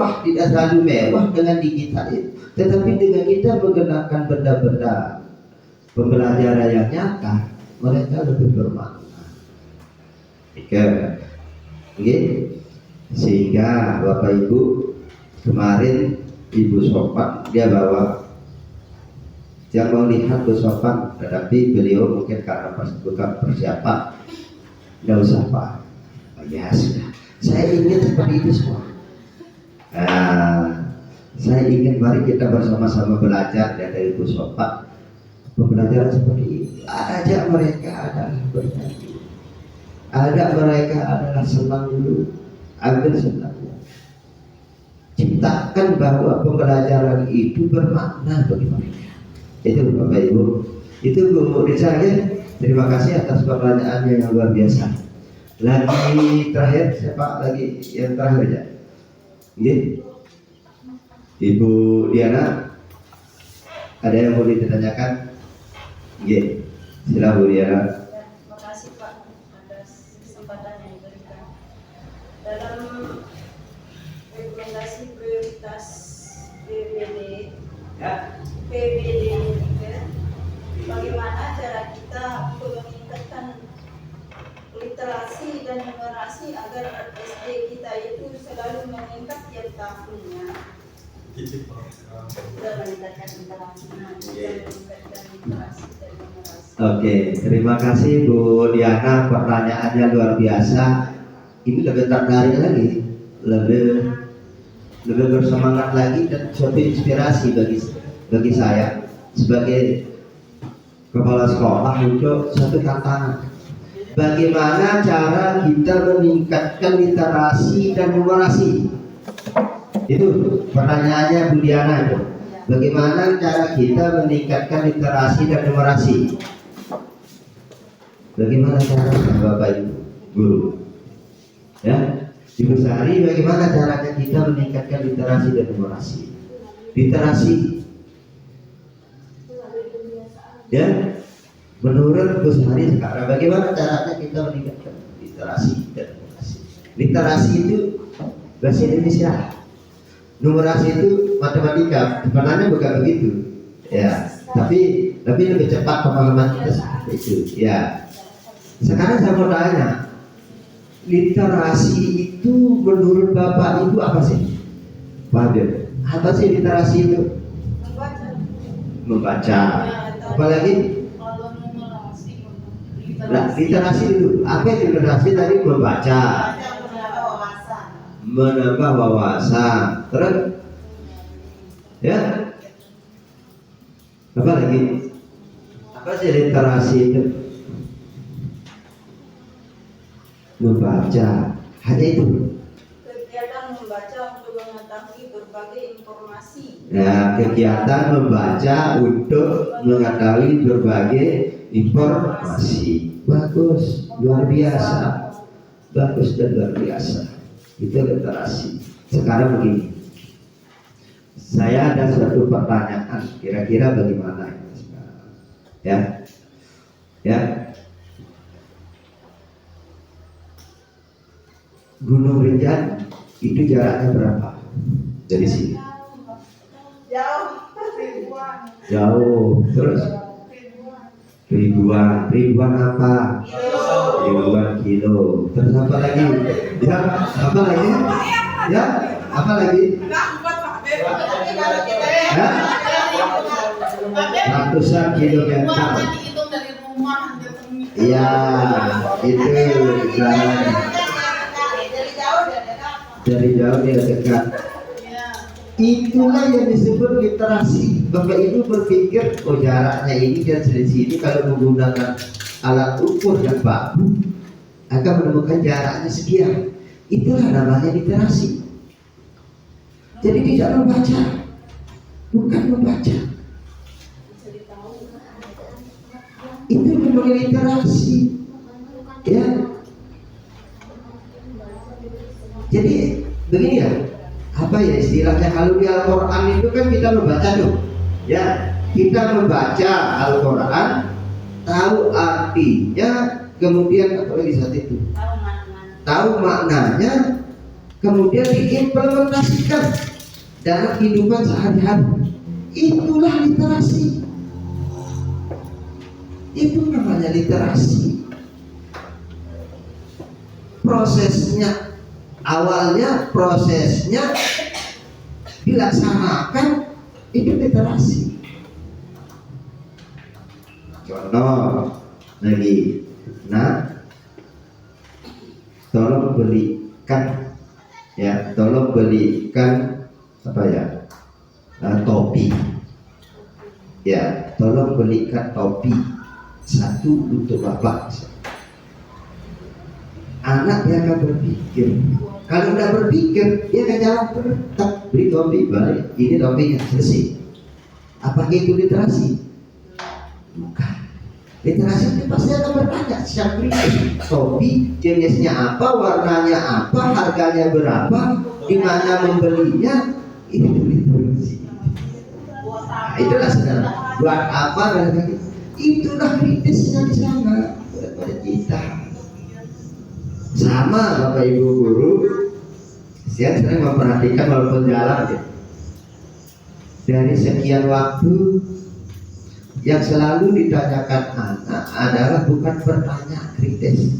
mewah dengan digital itu, tetapi dengan kita menggunakan benda-benda pembelajaran yang nyata, mereka lebih bermakna. Oke. Sehingga Bapak Ibu, kemarin Ibu Sopan dia bawa, yang mau lihat Bu Sopan, tetapi beliau mungkin karena bukan persiapan, tidak usah Pak. Ya sudah, saya ingin seperti itu semua. Saya ingin mari kita bersama-sama belajar dari Bu Sopan. Pembelajaran seperti ini, ajak mereka adalah bernyanyi, ajak mereka adalah senang dulu, ambil senangnya, ciptakan bahwa pembelajaran itu bermakna bagi mereka. Itu Bapak Ibu, itu Bu Risa ya. Terima kasih atas pertanyaannya yang luar biasa. Lagi terakhir, siapa lagi yang terakhir ya? Ibu Diana, ada yang mau ditanyakan? Silakan Bu Diana. Terima kasih Pak atas kesempatan yang diberikan. Dalam rekomendasi prioritas PBD juga, bagaimana cara kita untuk meningkatkan literasi dan numerasi agar SD kita itu selalu meningkat tiap tahunnya. Oke, terima kasih Bu Diana, pertanyaannya luar biasa. Ini lebih tertarik lagi, lebih bersemangat lagi dan suatu inspirasi bagi saya sebagai kepala sekolah untuk satu tantangan. Bagaimana cara kita meningkatkan literasi dan numerasi? Itu pertanyaannya Bu Diana itu. Bagaimana cara kita meningkatkan literasi dan numerasi? Bagaimana cara Bapak Ibu guru? Ya, Ibu Sari, bagaimana caranya kita meningkatkan literasi dan numerasi? Literasi, ya, menurut Bu Sari sekarang bagaimana caranya kita meningkatkan literasi dan numerasi? Literasi itu bahasa Indonesia. Numerasi itu matematika, sebenarnya bukan begitu, ya. Tapi lebih cepat pemahaman kita seperti itu, ya. Sekarang saya mau tanya, literasi itu menurut Bapak Ibu apa sih? Pak Habib, apa sih literasi itu? Membaca. Apalagi? Literasi itu, apa itu literasi tadi? Membaca. Menambah wawasan, terus ya apa lagi? Apa sih literasi itu? Membaca. Hanya itu. Kegiatan membaca untuk mengetahui berbagai informasi. Nah, kegiatan membaca untuk mengetahui berbagai informasi. Bagus, luar biasa. Bagus dan luar biasa. Itu literasi. Sekarang begini. Saya ada suatu pertanyaan, kira-kira bagaimana ini sekarang? Ya. Gunung Rinjani itu jaraknya berapa dari sini? Jauh, ribuan. Jauh. Terus Ribuan. ribuan apa? Ribuan kilo. Terus apa lagi? Ya, apa lagi? Ya, apa lagi? Enggak, buat Pak Beb. Tapi kalau kita Ya? Pak Beb, Ratusan kilometer. uangnya dihitung dari rumah datang. Iya, itu jalan dari jauh dia dekat. Iya. Itulah yang disebut literasi. Bapak Ibu berpikir, oh jaraknya ini dan dari sini, kalau menggunakan alat ukur yang baku akan menemukan jaraknya sekian. Itulah namanya literasi. Jadi tidak membaca, bukan membaca. Itu namanya literasi. Ya. Jadi begini ya, apa ya istilahnya, kalau di Al-Quran itu kan kita membaca tuh, ya, kita membaca Al-Quran, tahu artinya, kemudian apa lagi saat itu, tahu maknanya, kemudian diimplementasikan dalam kehidupan sehari-hari. Itulah literasi. Itu namanya literasi. Prosesnya, awalnya prosesnya dilaksanakan, itu literasi. Contoh lagi, nah, tolong belikan, ya, tolong belikan apa ya, topi, ya, tolong belikan topi satu untuk bapak. Anak dia akan berpikir. Kalau udah berpikir, dia akan jalan tak beri topi, balik. Ini topinya, selesai. Apakah itu literasi? Bukan. Literasi itu pasti akan bertanya secara kritis. Topi jenisnya apa, warnanya apa, harganya berapa, di mana membelinya. Itu literasi. Nah, itulah sebenarnya. Buat apa dan sebagainya. Itulah kritisnya di sana pada kita. Sama Bapak Ibu guru, saya sering memperhatikan walaupun jalan ya. Dari sekian waktu yang selalu ditanyakan anak adalah bukan bertanya kritis,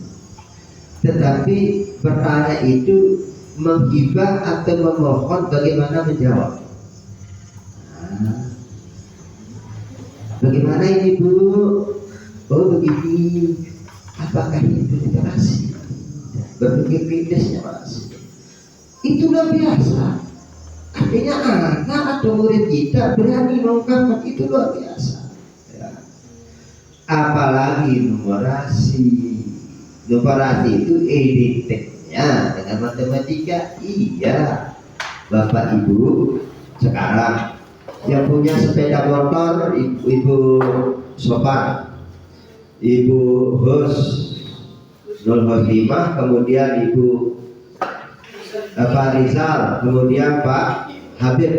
tetapi bertanya itu menghibah atau memohon bagaimana menjawab. Bagaimana ini Bu? Oh begini. Apakah itu literasi? Berpikir kritisnya Mas. Itu luar biasa. Artinya anak atau murid kita berani mengungkapkan, itu luar biasa. Ya. Apalagi numerasi. Numerasi itu identiknya dengan matematika. Iya, Bapak Ibu sekarang yang punya sepeda motor, Ibu Sopan, Ibu Hus 005, kemudian Ibu Pak Rizal, kemudian Pak Habib.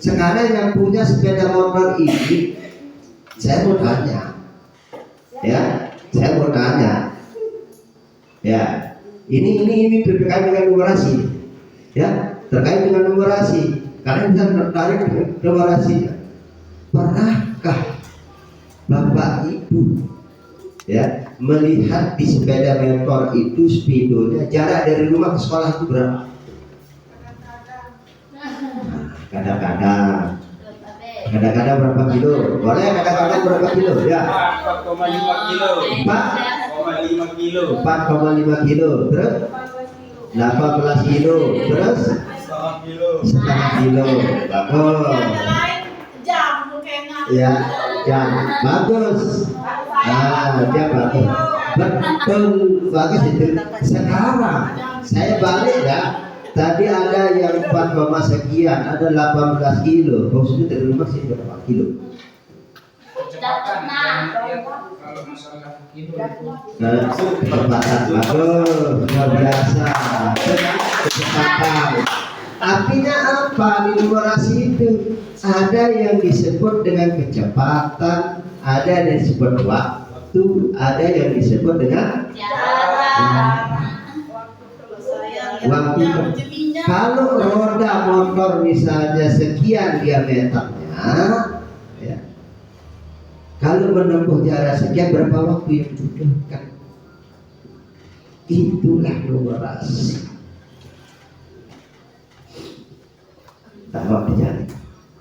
Sekarang yang punya sepeda motor ini, saya mau tanya, ya, saya mau tanya, ya, ini terkait dengan numerasi, ya, terkait dengan numerasi. Kalian bisa tertarik dengan numerasinya. Pernahkah Bapak Ibu, ya, melihat di sepeda motor itu speedonya, jarak dari rumah ke sekolah itu berapa? Kadang-kadang berapa kilo? Boleh kadang-kadang berapa kilo? Ya. 4,5 kilo. 4,5 kilo. 4,5 kilo. Terus 18 kilo. Terus setengah kilo. Bagus. Jam kayaknya. Ya, jam. Bagus. Nah, dia bagus. Betul, bagus itu. Sekarang saya balik ya. Tadi ada yang 4, sekian, ada 18 kilo. Bos itu dari rumah sih berapa kilo? Kalau masalah kilo Kecepatan, aduh, luar biasa. Kecepatan. Artinya apa di numerasi itu? Ada yang disebut dengan kecepatan, ada yang disebut waktu, ada yang disebut dengan waktu. Kalau roda motor misalnya sekian diameternya, ya. Kalau menempuh jarak sekian berapa waktu yang dibutuhkan? Itulah numerasi. Tahu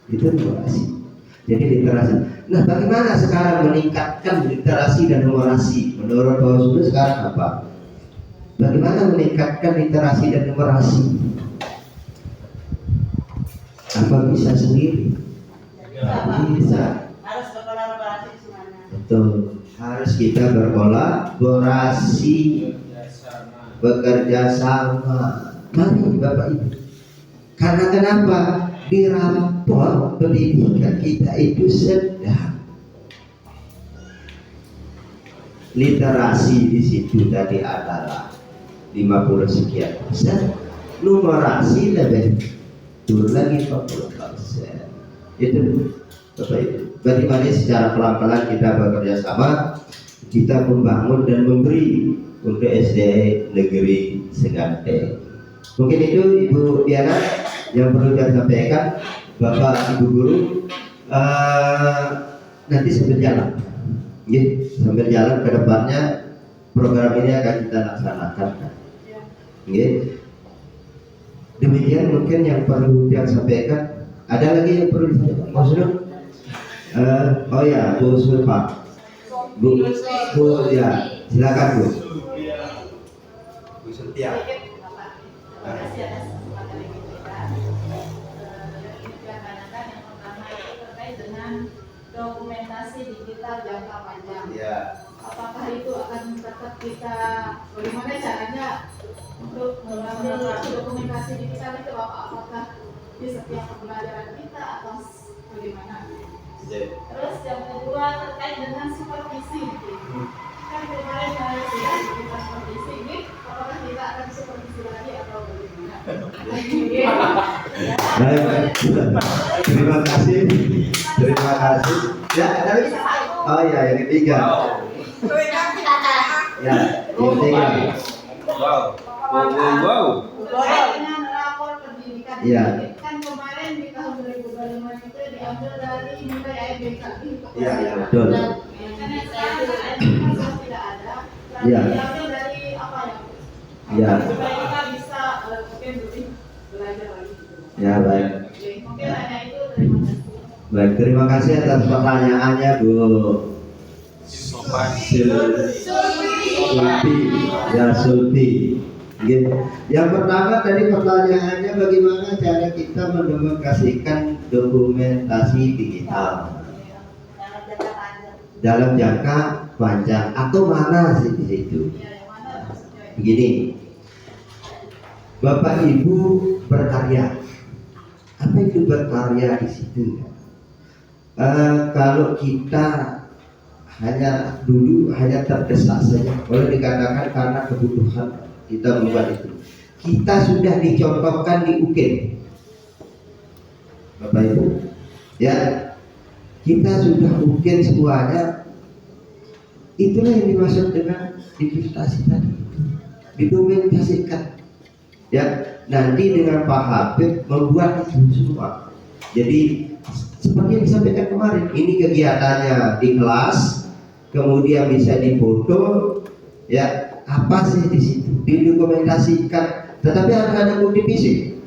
itu numerasi. Jadi literasi. Nah, bagaimana sekarang meningkatkan literasi dan numerasi? Menurut Bapak Sudah sekarang apa? Bagaimana meningkatkan literasi dan numerasi? Apa bisa sendiri? Bisa. Harus berkolaborasi semuanya. Betul. Harus kita berkolaborasi, bekerja sama. Mari Bapak Ibu. Karena kenapa? Di rapor pendidikan kita itu sedang literasi di situ tadi adalah 50 sekian persen, numerasi lebih turun lagi 40%. Itu Bapak Ibu. Bagaimana secara pelan-pelan kita bekerja sama, kita membangun dan memberi untuk SD Negeri Segante. Mungkin itu Ibu Diana yang perlu saya sampaikan. Bapak Ibu Guru, nanti sambil jalan, sambil jalan ke depannya program ini akan kita laksanakan. Demikian mungkin yang perlu saya sampaikan. Ada lagi yang perlu disampaikan? Maksudnya? Oh ya, Bu Sulfa. Bu ya, silakan Bu. Bu Setia. Terima kasih atas kesempatan yang diberikan. Yang dikatakan yang pertama itu terkait dengan dokumentasi digital jangka panjang. Ya. Apakah itu akan tetap kita, bagaimana caranya untuk mengambil dokumentasi digital itu, apakah di setiap pembelajaran kita atau bagaimana? Terus yang kedua terkait dengan supervisi. Kan kemarin sudah kita supervisi, apakah kita akan supervisi lagi atau bagaimana? Baik. Terima kasih. Terima kasih. Ya, ada lagi? Oh ya, yang ketiga. Ya, yang ketiga. Wow. Terkait dengan rapor pendidikan. Iya. Kan kemarin di tahun 2025 itu diambil dari nilai AIBK. Iya, betul. Karena sekarang AIBK sudah tidak ada. Iya. Diambil dari apa ya? Iya. Supaya kita bisa mungkin lebih belajar lagi. Ya, baik. Oke, mungkin hanya itu. Terima kasih. Baik, terima kasih atas pertanyaannya Bu Sulpi. Ya, Sulpi. Yang pertama tadi pertanyaannya bagaimana cara kita mendokumentasikan dokumentasi digital dalam jangka panjang atau mana sih di situ? Begini, Bapak Ibu berkarya. Apa itu berkarya di situ? Kalau kita hanya terdesak saja, boleh dikatakan karena kebutuhan kita membuat itu. Kita sudah dicontohkan di UGM, Bapak Ibu, ya, kita sudah UGM semuanya. Itulah yang dimaksud dengan digitalisasi tadi, didokumentasikan. Ya, nanti dengan Pak Habib membuat itu semua. Jadi seperti yang disampaikan kemarin, ini kegiatannya di kelas, kemudian bisa difoto, ya, apa sih di situ didokumentasikan, tetapi harus ada bukti fisik.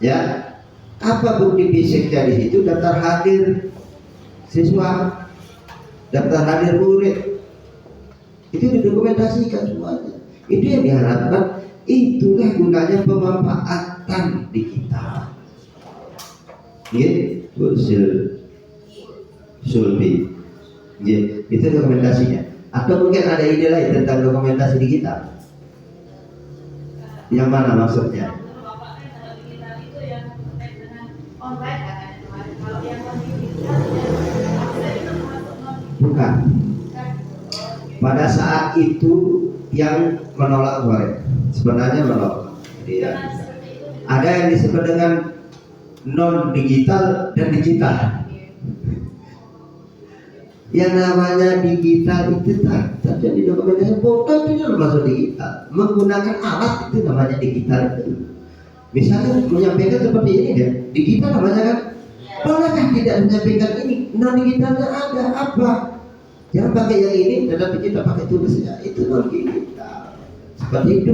Ya, apa bukti fisiknya di situ? Daftar hadir siswa, daftar hadir murid, itu didokumentasikan semuanya. Itu yang diharapkan. Itulah gunanya pemanfaatan digital. Bu Sulbi. Itu dokumentasinya. Atau mungkin ada ide lain tentang dokumentasi digital? Yang mana maksudnya? Bapak kan kalau digital itu yang terkait dengan online katanya kemarin. Kalau yang digital ya itu termasuk non Bukan. Pada saat itu yang menolak kemarin, sebenarnya menolak. Jadi, ada yang disebut dengan non digital dan digital. Yang namanya digital itu terjadi dokumentasi foto itu termasuk digital. Menggunakan alat itu namanya digital itu. Misalnya menyampaikan seperti ini ya, digital namanya kan. Bolehkah tidak menyampaikan ini? Non digitalnya ada apa? Jangan pakai yang ini, tetapi kita pakai tulisnya itu non digital. Seperti itu.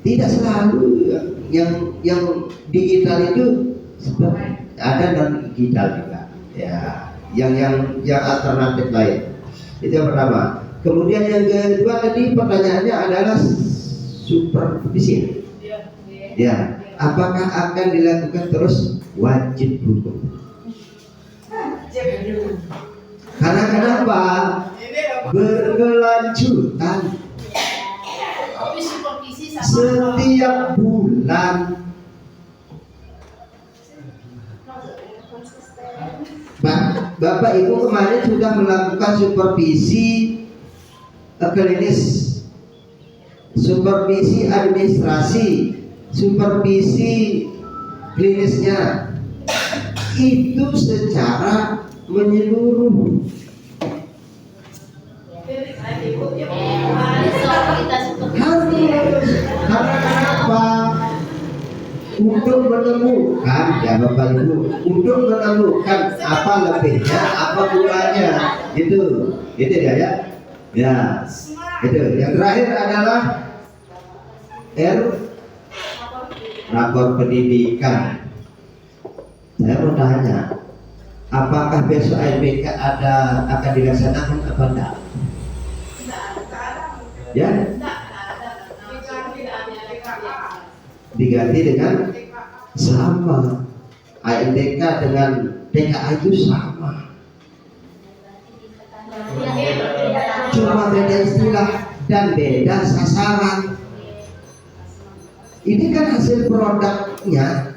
Tidak selalu yang digital itu ada non digital juga. Ya, yang alternatif lain. Itu yang pertama. Kemudian yang kedua tadi pertanyaannya adalah supervisi. Ya, apakah akan dilakukan terus? Wajib hukum. Karena kenapa? Berkelanjutan setiap bulan. Bapak Ibu kemarin sudah melakukan supervisi klinis, supervisi administrasi, supervisi klinisnya itu secara menyeluruh. Karena kenapa? Untuk menemukan, ya Bapak Ibu, untuk menemukan apa lebihnya, apa kurangnya, itu ya. Ya, itu. Yang terakhir adalah rapor pendidikan. Saya mau tanya, apakah besok ANBK akan dilaksanakan apa enggak? Ya, diganti dengan sama. ANBK dengan TKA itu sama, cuma beda istilah dan beda sasaran. Ini kan hasil produknya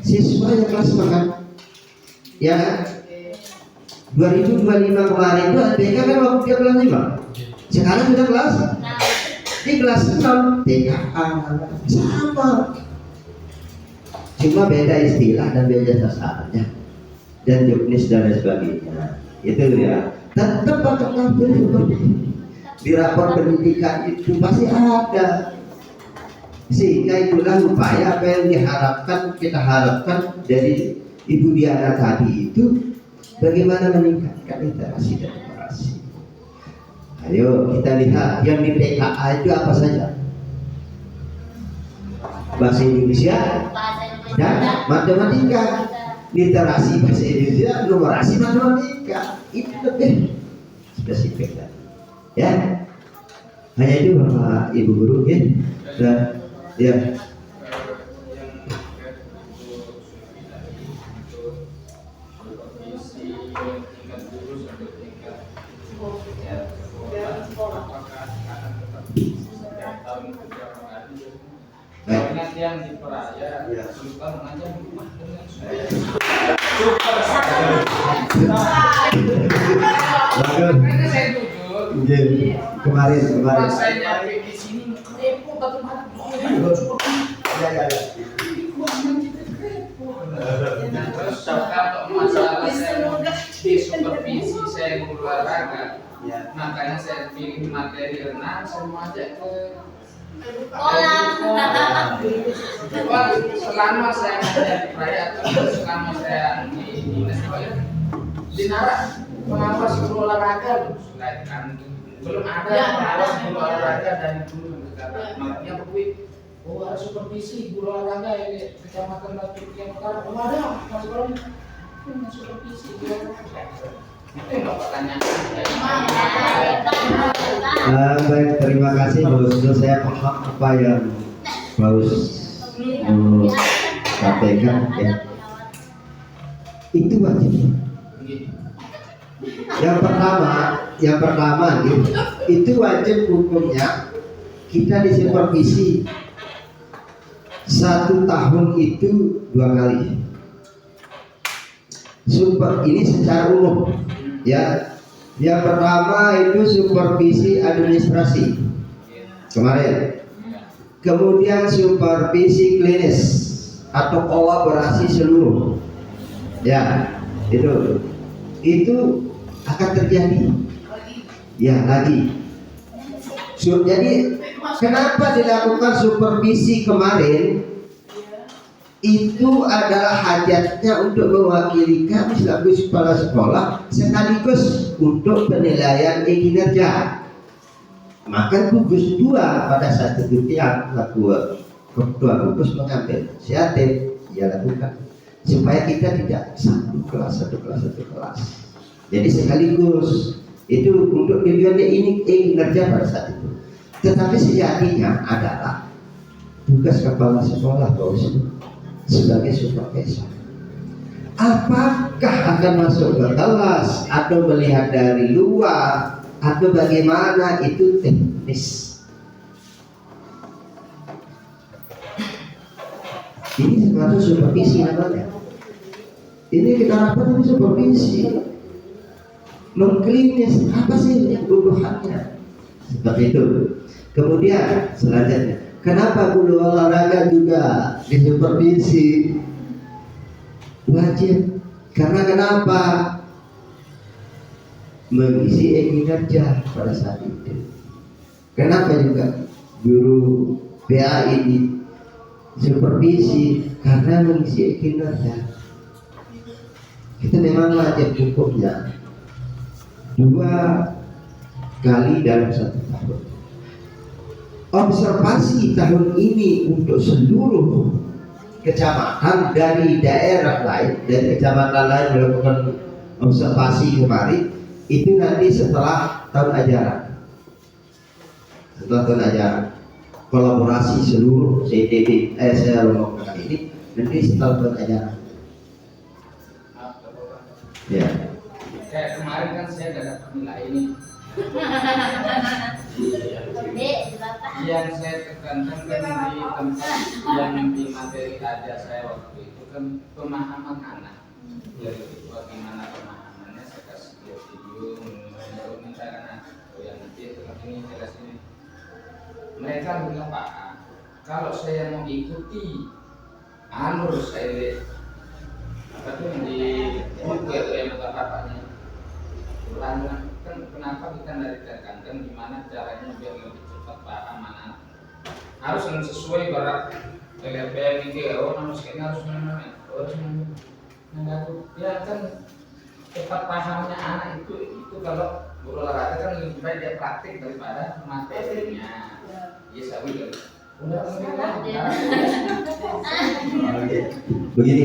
siswa yang kelas makan, ya kan? 2025 kemarin itu ANBK kan waktu dia kelas 5, sekarang sudah kelas di kelas 6 TKA sama, cuma beda istilah dan beda sasarannya dan juknis dan lain sebagainya. Itu ya, tetap akan tampil seperti di rapor pendidikan itu pasti ada. Sehingga itulah upaya apa yang kita harapkan dari Ibu Diana tadi itu, bagaimana meningkatkan literasi dan literasi. Ayo kita lihat yang di TKA itu apa saja. Bahasa Indonesia dan matematika. Literasi bahasa Indonesia, numerasi, matematika. Itu lebih spesifik kan? Ya. Hanya itu Bapak Ibu guru ya. Dan ya. Yang diperaya, suka mengajar di rumah. Karena saya jujur, Kemarin. saya nyampe di sini repot bagaimana? Ya. Terus kalau masalah saya di supervisi saya guru olahraga, makanya saya pilih materi renang, saya mau ajak ke selama saya di Raya atau selama saya di dinas di Nara, kenapa guru olahraga kan belum ada guru olahraga dan guru negara. Makanya aku ada supervisi guru olahraga yang kecamatan Batu yang Utara. Ada masuk orang supervisi guru olahraga. Baik, terima kasih Bos. Saya paham apa yang Bos sampaikan ya. Itu wajib. Yang pertama gitu, itu wajib hukumnya kita disupervisi 1 tahun itu 2 kali. Ini secara umum ya. Yang pertama itu supervisi administrasi kemarin, kemudian supervisi klinis atau kolaborasi seluruh ya, itu akan terjadi ya lagi. Jadi kenapa dilakukan supervisi kemarin? Itu adalah hajatnya untuk mewakili kami selaku kepala sekolah sekaligus untuk penilaian kinerja. Maka gugus 2 pada saat itu yang ketua gugus mengambil inisiatif ia lakukan supaya kita tidak satu kelas. Jadi sekaligus itu untuk tujuannya ini kinerja pada saat itu. Tetapi sejatinya adalah tugas kepala sekolah sebagai supervisor. Apakah akan masuk ke kelas atau melihat dari luar atau bagaimana, itu teknis. Ini semacam supervisi namanya. Ini kita lakukan ini supervisi. Mengklinis apa sih kebutuhannya seperti itu. Kemudian selanjutnya, kenapa guru olahraga juga disupervisi? Wajib. Karena kenapa? Mengisi kinerja pada saat itu. Kenapa juga guru PA ini supervisi? Karena mengisi kinerja. Kita memang wajib hukumnya 2 kali dalam 1 tahun. Observasi tahun ini untuk seluruh kecamatan dari daerah lain, dari kecamatan lain melakukan observasi kemarin, itu nanti setelah tahun ajaran. Setelah tahun ajaran, kolaborasi seluruh CDD, saya lakukan ini nanti setelah tahun ajaran. Ya. Kayak kemarin kan saya nggak dapat nilai ini. Yang saya tekankan kan di tempat yang di materi ajar saya waktu itu kan pemahaman anak. Jadi bagaimana pemahamannya, saya kasih dia video, minta anak yang nanti setelah ini jelas ini. Mereka bilang, Pak, kalau saya mau ikuti saya lihat apa tuh yang di Google yang kata bapaknya. Kan kenapa kita dari tekankan gimana caranya biar lebih cepat paham anak, harus yang sesuai barat LPM ini, manusianya harus ya kan cepat pahamnya anak itu kalau guru olahraga kan lebih baik dia praktik daripada materinya. Yes, aku udah begini,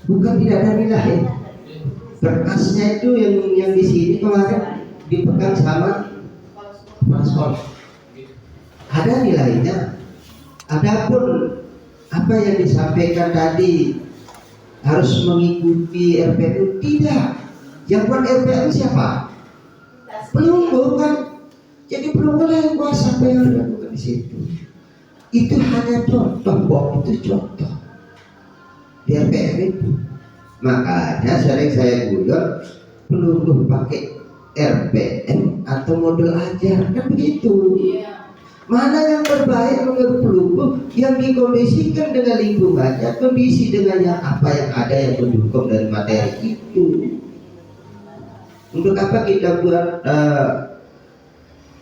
bukan tidak ada nilai. Berkasnya itu yang di sini kemarin dipegang sama kepala sekolah. Ada nilainya. Adapun apa yang disampaikan tadi harus mengikuti RPU, tidak. Yang buat RPU siapa? Belum bukan. Jadi belum boleh kuasa apa yang dilakukan di situ. Itu hanya contoh, itu contoh di RPU itu. Makanya sering saya guyon, perlu pakai RPM atau model ajar, kan begitu. Mana yang terbaik menurut pelumbuh yang dikondisikan dengan lingkungannya, kondisi dengan yang apa yang ada yang mendukung dari materi itu. Untuk apa kita buat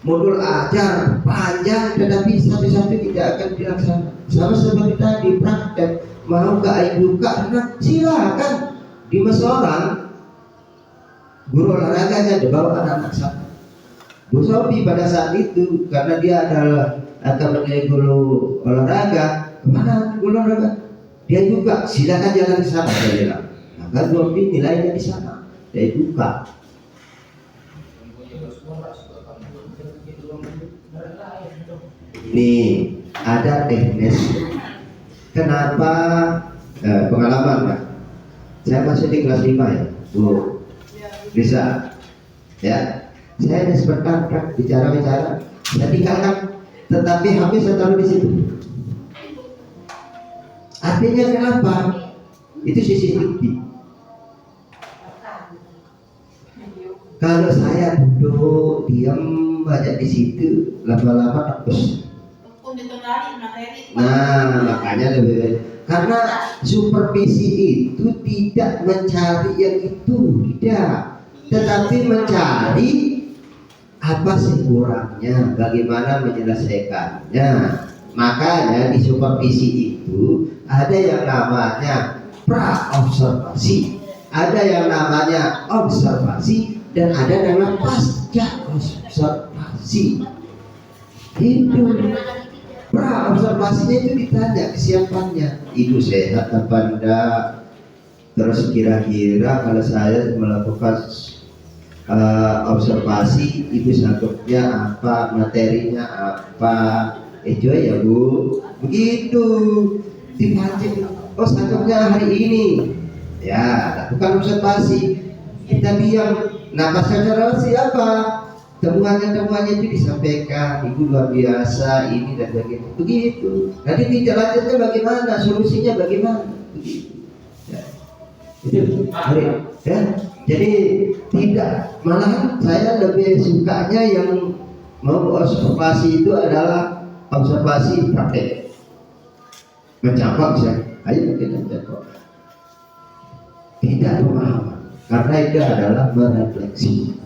modul ajar panjang tetapi satu-satu tidak akan dilaksanakan. Sama seperti tadi praktek, mau ke buka, silakan di mesorang guru olahraganya dibawa anak-anak sama. Bu Sofi pada saat itu karena dia adalah akan menjadi guru olahraga, kemana guru olahraga? Dia juga silakan jalan ke sana, dia bilang. Maka Bu Sofi nilainya di sana, dia buka. Nih ada teknis. Kenapa pengalaman Pak? Saya masih di kelas 5 ya. Bu, bisa ya. Saya hanya sebentar bicara, saya tinggalkan, tetapi HP saya taruh di situ. Artinya kenapa? Itu CCTV. Kalau saya duduk diam aja di situ, lama-lama terus. Nah, makanya lebih baik. Karena supervisi itu tidak mencari yang itu, tidak, tetapi mencari apa sih kurangnya, bagaimana menyelesaikannya. Makanya di supervisi itu ada yang namanya pra-observasi, ada yang namanya observasi, dan ada nama pasca observasi. Itu pra-observasinya itu ditanya kesiapannya, ibu sehat apa enggak, terus kira-kira kalau saya melakukan observasi ibu sanggupnya apa, materinya apa, enjoy ya bu, begitu dipancing. Oh sanggupnya hari ini, ya lakukan observasi. Kita diam, nah pasca observasi apa, temuannya itu disampaikan, ibu luar biasa ini dan begitu, begitu. Nanti tindak lanjutnya bagaimana, solusinya bagaimana, begitu. Ya. Itu hari, ya. Jadi tidak, malahan saya lebih sukanya yang mau observasi itu adalah observasi praktek. Mencampur bisa, ayo kita mencampur. Tidak pemahaman, karena itu adalah merefleksi.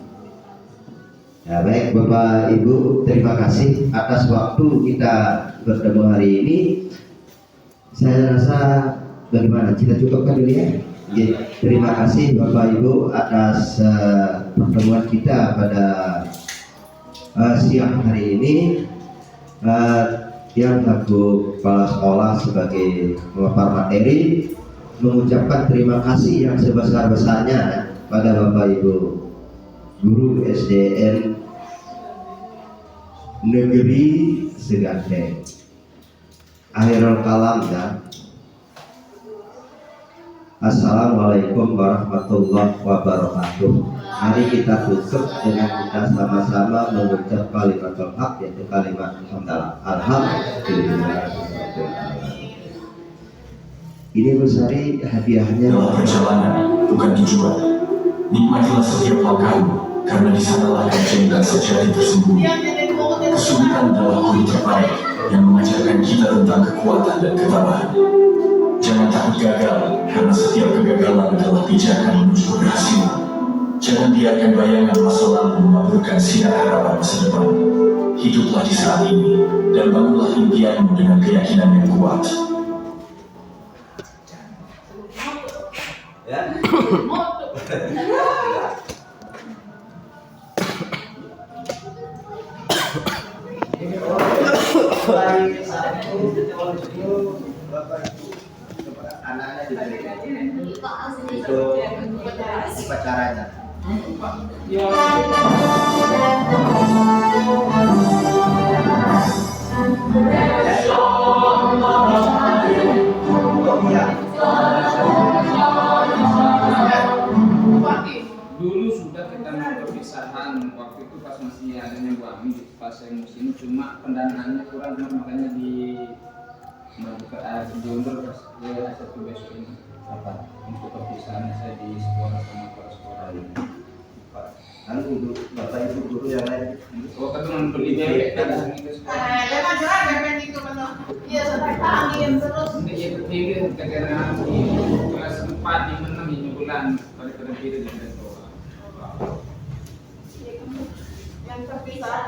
Ya, baik Bapak Ibu, terima kasih atas waktu kita bertemu hari ini. Saya rasa bagaimana, kita cukupkan dulu ya. Jadi, terima kasih Bapak Ibu atas pertemuan kita pada siang hari ini. Yang selaku kepala sekolah sebagai pemapar materi mengucapkan terima kasih yang sebesar-besarnya pada Bapak Ibu guru SDN Negeri Seganteng. Akhirul kalam ya. Assalamualaikum warahmatullahi wabarakatuh. Mari kita tutup dengan kita sama-sama mengucap kalimatul haq, yaitu kalimat hamdalah. Alhamdulillah. Ini Busari hadiahnya. Dalam perjalanan bukan tujuan. Nikmatilah setiap langkahmu, karena di sanalah kajian dan sejati tersembunyi. Kesulitan adalah guru terbaik yang mengajarkan kita tentang kekuatan dan ketabahan. Jangan takut gagal, karena setiap kegagalan adalah pijakan menuju keberhasilan. Jangan biarkan bayangan masa lalu mengaburkan sinar harapan masa depan. Hiduplah di saat ini, dan bangunlah impianmu dengan keyakinan yang kuat. Anak-anak diberikan untuk upacaranya. Dulu sudah kita mau perpisahan, waktu itu pas masih adanya Bu Ami, pas saya mau sini, cuma pendanaannya kurang, makanya diundur pas satu besok ini. Apa? Untuk perpisahan saya di sekolah sama kepala sekolah ini. Kan untuk bapak ibu guru yang lain. Oh, ketemu beli bebek kan itu sekolah. Jangan jangan bebek itu benar. Iya, sampai angin terus. Ini ya kepilih karena di kelas 4 di 6 ini bulan pada pilih di sekolah. Yang terpisah